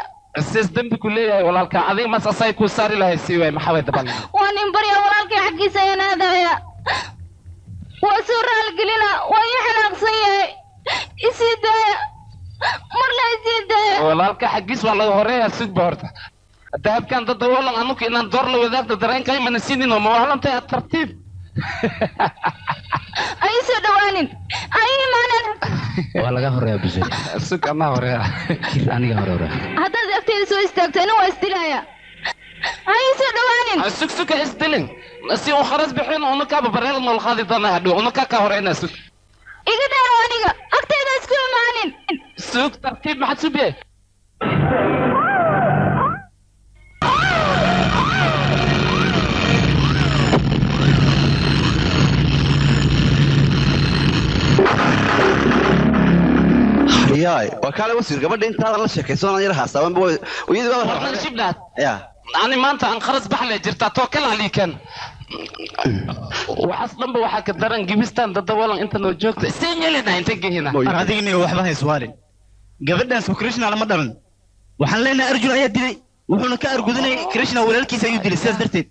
sidaas dembi ku leeyahay walaalka adiga mas asay kuu saari lahay sii waay maxaa way daban waa nin barya walaalkay xaggiisa ayaan aadaya waa soo raaligelina waa ii xanaaqsan yahay isii daaya mar la isii daaya walaalka xaggiis waa laga horeeyaa sugba horta dahabkan dad wallan anuka inaan door la wadaagto dareenkay mana siinino ma wahlantahay tartiib ay soo dhawaanin ay imaanan waa laga horeeyaa busay sug anaa horeeya kir aniga hore haddaad agteeda soo istaagto ina waa isdilaya ay soo dhawaanin sug suga isdilin si uu kharas bixin unukaaba bareer nool qaadi doona hadhow unukaa ka horeynaa sug iga dheero aniga agteeda isku imaanin sug tartiib maxaad subiye yaay waa kale wasiir gabadha intaada la sheekayso aan yar haasaban boo iyadu waa waxaan shibnaad ya ani maanta aan kharas baxle jirta to kala liikan waxaas dhanba waxaa ka daran gibistan dadawalan inta noo joogta seen yeelina inta gehina adigni waxba hayswaalin gabadhaas krishna lama dhalan waxaan leenahay arjun ayaa dilay wuxuuna ka argudanay krishna walaalkiisa ayuu dilay sidaas darteed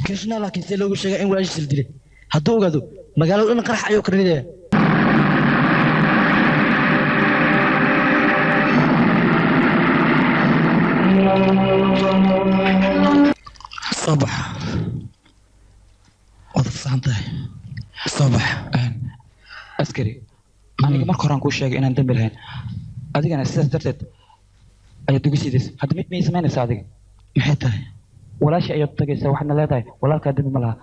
krishna laakiin see loogu sheegay in walaashiisa la dilay hadduu ogaado magaalada dhan qarax ayuu karinaya soo bax waad fasahan tahay soo bax askari aniga marka horaan kuu sheegay inaan dembi lahayn adigana sidaas darteed ayaad ugu siidaysa hadda mid miyay samaynaysaa adiga maxay tahay walaashii ayaad tagaysaa waxaadna leedahay walaalkaa dembi ma laha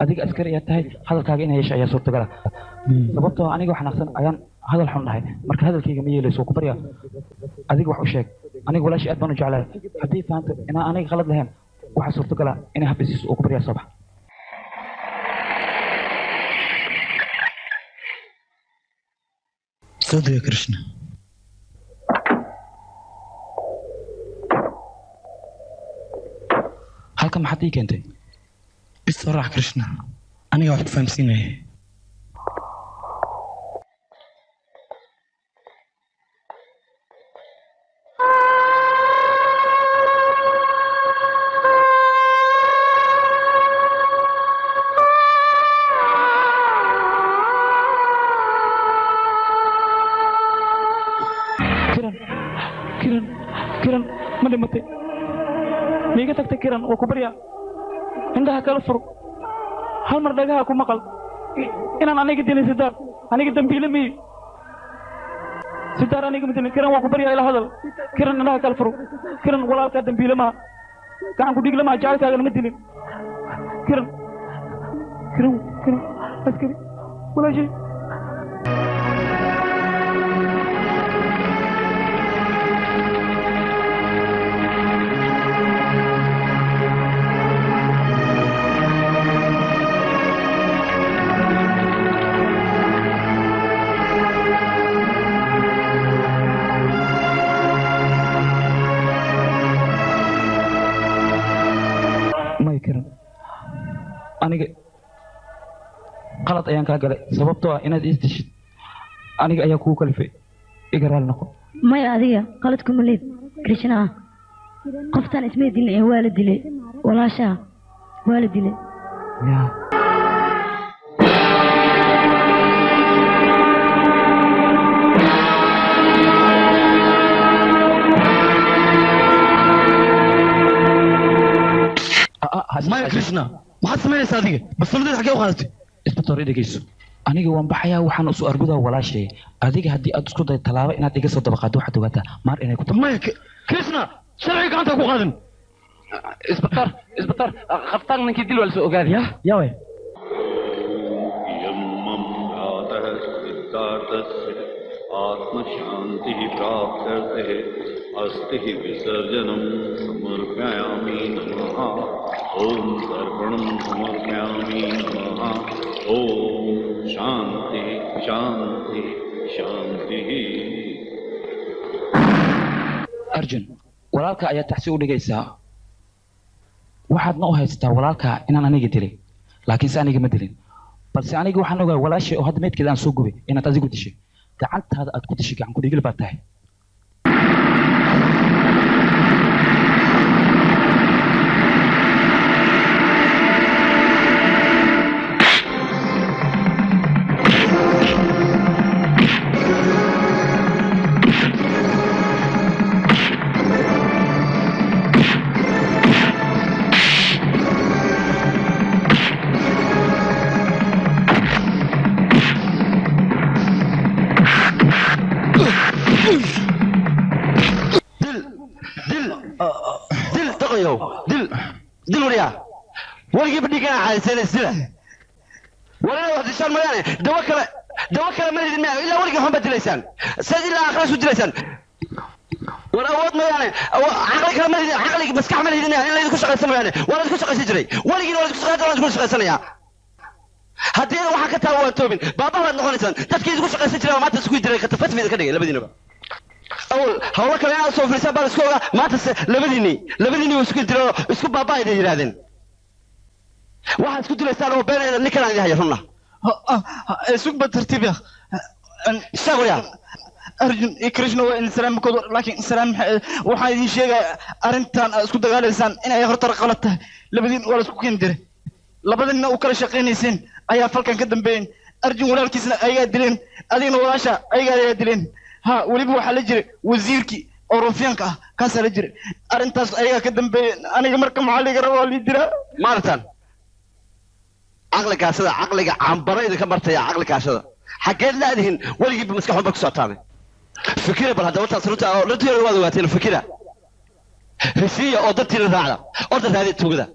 adiga askari ayaad tahay hadalkaaga inay yeesho ayaa suurtagala sababtoo aniga xanaaqsan ayaan hadal xun dhahay marka hadalkayga ma yeelayso ku barya adiga wax u sheeg aniga walaashii aad baan u jeclahay haddii fahanto inaan aniga qalad lahayn waxaa suurtagala inay habisiiso oo ku baryaa soo bax soo dega krishna halkan maxaad ii keentay bis soo raax krishna aniga wax ku fahamsiinaya kiran ma dhimatay miiga tagtay kiran waa ku baryaa indhaha kala fur hal mar dhagaha ku maqal inaan aniga dilin sidaar aniga dambiile miyi sidaar aniga ma dilin kiran waa ku baryaa ila hadal kiran indhaha kala fur kiran walaalkaa dambiile maha gacan ku dhiigle maha jacaylkaagana ma dilin kiran kiran kiran askari walaashay aniga qalad ayaan kaa galay sababtoo ah inaad is dishid aniga ayaa kugu kalifay iga raali noqo maya adiga qalad kuma leed krishna qoftaan ismay dilin ee waa la dilay walaashaa waa la dilay maya krishna maxaad samaynaysaa adiga basamadeed xaggee u qaadatay isbatoor dhegeyso aniga waan baxayaa waxaan usu argudaa walaashay adiga haddii aad isku day tallaabo inaad iga soo dabaqaado waxaad ogaataa maar inay ku tahay maya krishna sharciga gacanta ku qaadan isbatoor qabtaan ninkii dil waa la soo ogaaday yawe आत्मशांति प्राप्त अस्ति विसर्जनम समर्पयामि नमः ओम तर्पणम समर्पयामि नमः ओम शांति शांति शांति arjun walaalka ayaa taxsi u dhigaysaa waxaadna u haysataa walaalka inaan aniga dilay laakiinse aniga ma dilin balse aniga waxaan ogaa walaashay oo hadda meydkeeda aan soo gubay inaad adigu dishay gacantaada aad ku dishay gacan ku dhigil baad tahay دل وريا ولقي بدي كان على سنة سنة ولا واحد شال مليانة دوكل ما يدنا إلا ولقي هم بدلسان سيد الله آخر سود دلسان ولا واد مليانة عقلك ما يدنا عقلك بس كعمل يدنا إلا يدك شغل سنة مليانة ولا يدك شغل سجري ولا يدك شغل ولا يدك شغل سنة يا هدينا وحكت هو توبين بابا هاد نقولسان تفكير يدك شغل سجري وما تسكوي دري كتفت في ذا كده لبدينا أول هؤلاء كانوا يعرفوا في السبب السكولا ما لبديني وسكت درو اسكت بابا يدي هذين واحد سكت له سالوا بين اللي كان عندها يفهمنا سوق بالترتيب يا شغل يا أرجون يكرشنا وإن سلام كودر لكن سلام وحد يشيء أرنتان سكت قال إنسان إن أي غلطة غلطة لبدين ولا سكت كندر لبدين وكل شقين يسين أي فلك قدم بين أرجون ولا الكيسنا أي دلين أدين وراشة أي دلين ها وليبو waxa la jiray wasiirkii oo Rufiyaanka ah kaas la jiray arintaas ayaga ka dambeeyay aniga marka maxalliga rabo li dira maartan aqliga cambarayda ka martay aqligaasada xageed laadihin waligiiba maskaxda ba ku sootaamay fikira bal hadda wata runta oo runtii waad ogaateen fikira heshiya oo dadkii raacda oo dadkii tuugada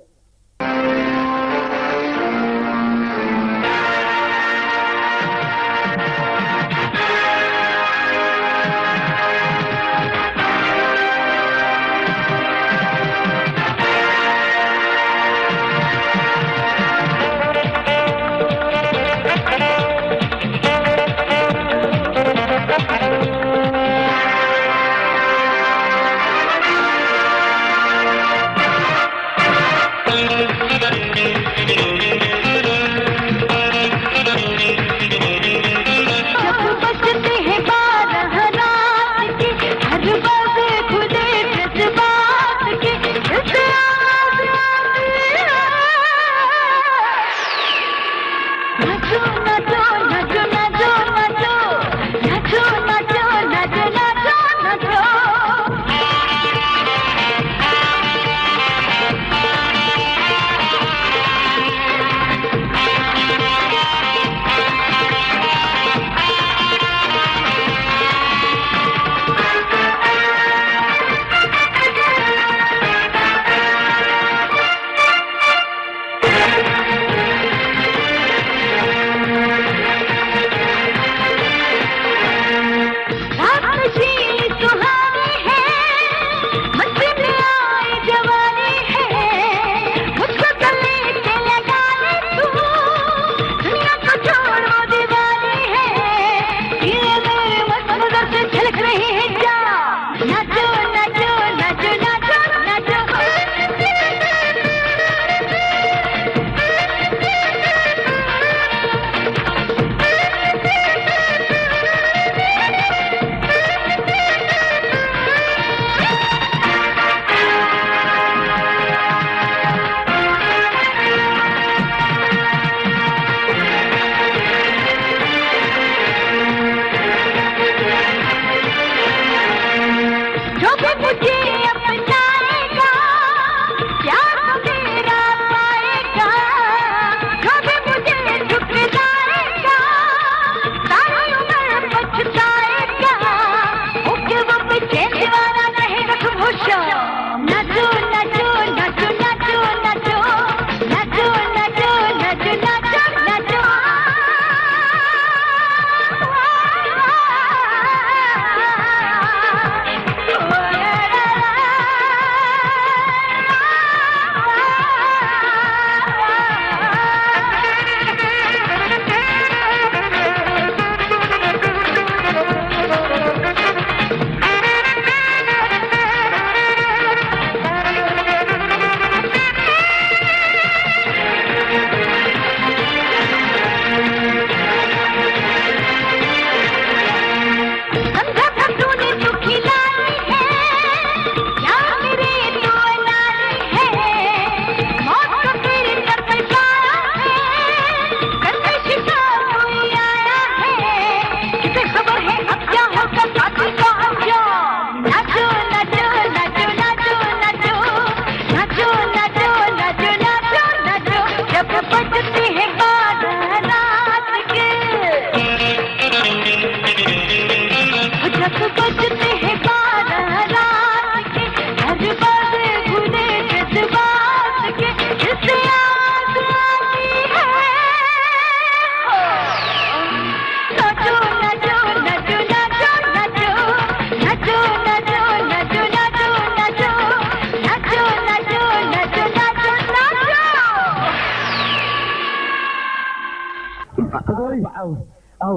أو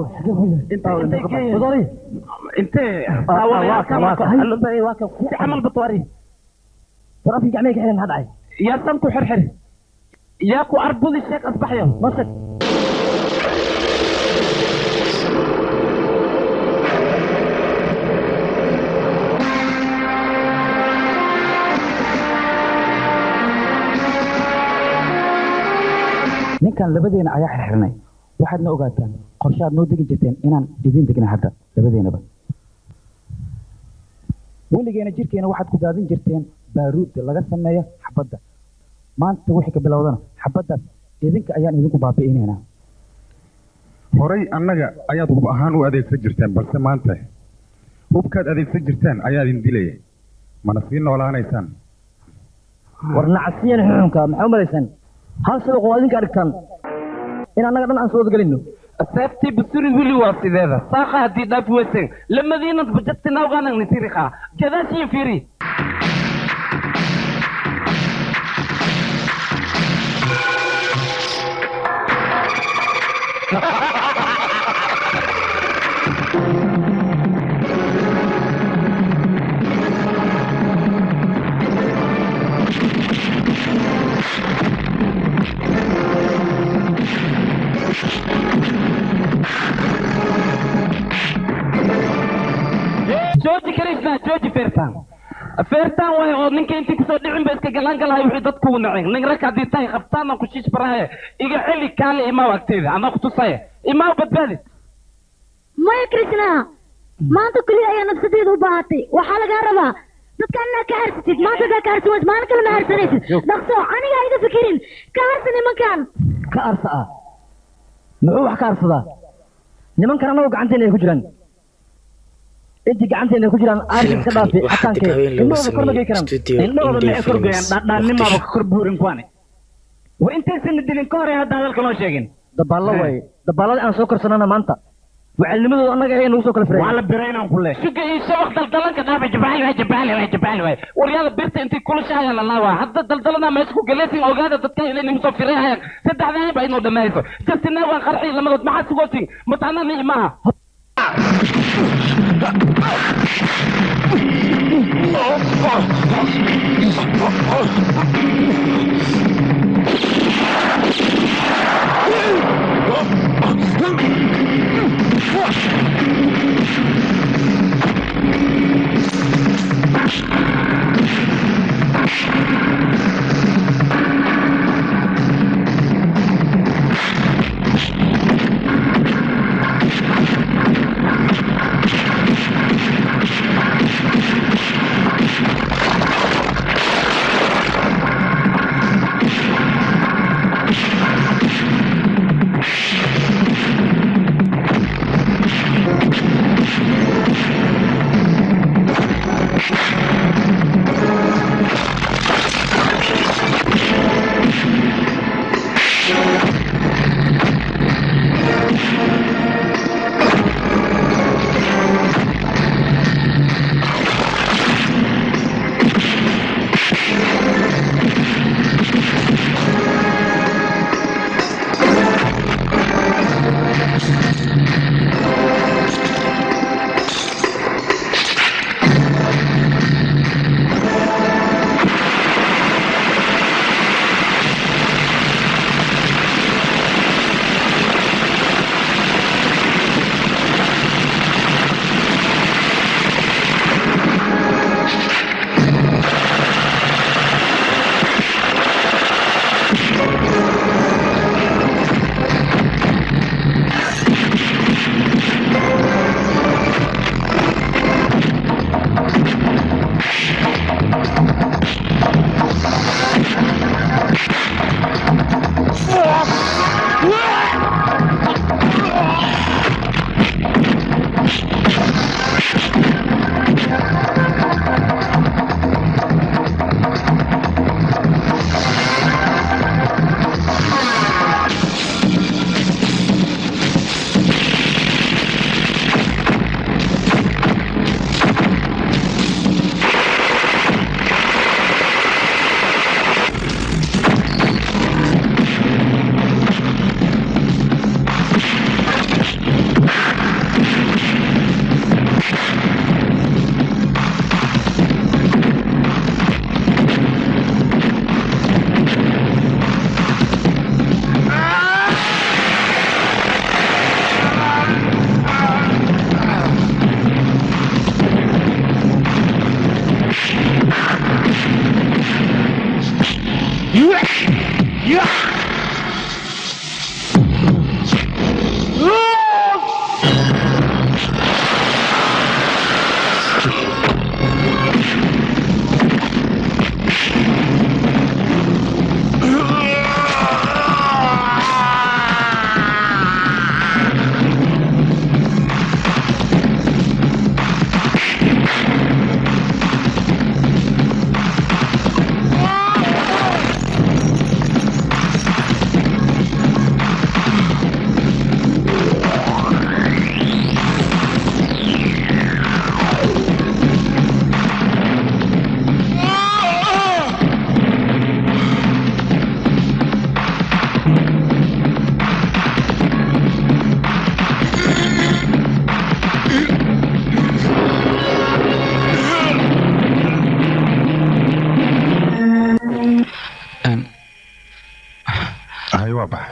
أنت بدوري انت عمل بطواري ورافي جعميك حين هذا يا سمكو حرحر ياكو أربض الشيك أصبح يوم مصر ninkan labadeena ayaa xirxirnay waxaadna ogaataan qorshaad noo degi jirteen inaan idin degna hadda labadeenaba weligeena jirkeena waxaad ku daadin jirteen baaruudda laga sameeyo xabadda maanta wixii ka bilowdana xabaddaas idinka ayaan idinku baabi'inaynaa horay annaga ayaad hub ahaan u adeegsan jirteen balse maanta hubkaad adeegsan jirtaan ayaa idin dilaya mana sii noolaanaysaan warnacasiyan xukunka maxaa u malaysan hal sabaq oo adinka aragtaan in annaga dhan aan soo wadagelinno seeftii basuri wili waa sideeda saaqa haddii dhaafi weyseen lamadiinad bajadtina ugaanag nisiriqa gadaashiin firi jooji karaysnaa jooji feertaan waay oo ninka intii kusoo dhicin ba iska galaan galahay wixii dadku u naceen nin rag haddii tahay qabtaana ku shiish barahaye iga xili kaale imaaw agteeda anaa ku tusaye imaaw badbaadi maya krishna maanta keliya ayaa nafsadeeda u baahatay waxaa lagaa rabaa dadka inaa ka harsatid maanta kaa ka harsan waysa maalin kale ma harsanaysid dhaqso anigaa iga fikirin ka harsa nimankan ka arsa ah muxuu wax ka arsadaa nimankan annagu gacanteena ay ku jiraan intii gacanteena ku jiraan aarka ka dhaafi xataanke indhooda kor ma gey karaan indhooda maxay kor geeyaan dhaadhaannimaaba ka kor buurin kuwane war intaysan dilin ka hore hadda hadalka noo sheegin dabaallo waaye dabaalladii aan soo korsanana maanta وعلمنا أنك هي نوصل كل فريق وعلى برينا كله شو كي يسوق دلدلك دابا جبالي وريال بيرت أنت كل شيء على الله حتى دلدلنا ما يسكو جلسين أو قاعدة تتكلم لأني مسافرين هاي سد هذا بعدين ودنا يسوق جلسنا وانخرحي لما قلت ما حد سوقتي متعنا نيجي معها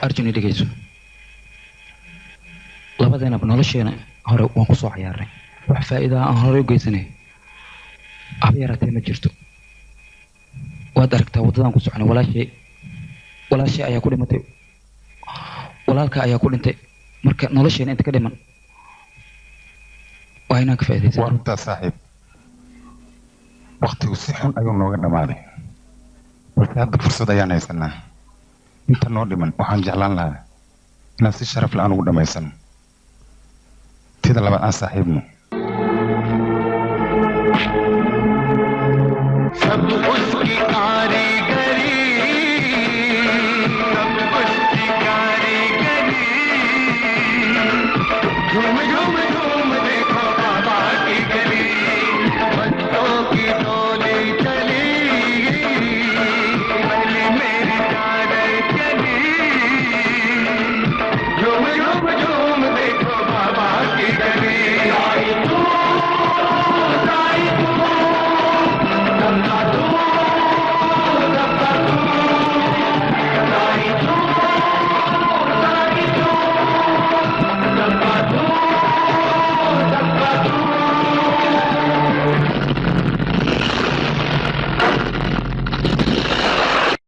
arjun dhegeyso labadeenaba nolosheena hore waan ku soo ciyaarnay wax faa'iido aan hore u geysanay aba yaraatee ma jirto waad aragtaa waddadan ku soconay walaashay ayaa ku dhimatay walaalka ayaa ku dhintay marka nolosheena inta ka dhiman waa inaan ka faa'iidaysan waa runtaa saaxiib waqtigu si xun ayuu nooga dhammaaday balse hadda fursad ayaan haysanaa inta noo dhiman waxaan jeclaan lahaa inaan si sharaf la-aan ugu dhammaysano tida labaad aan saaxiibno सब उसकी कारीगरी सब उसकी कारीगरी झूम झूम झूम देखो बाबा की गली बच्चों की टोली चली भली मेरी चादर चली झूम झूम झूम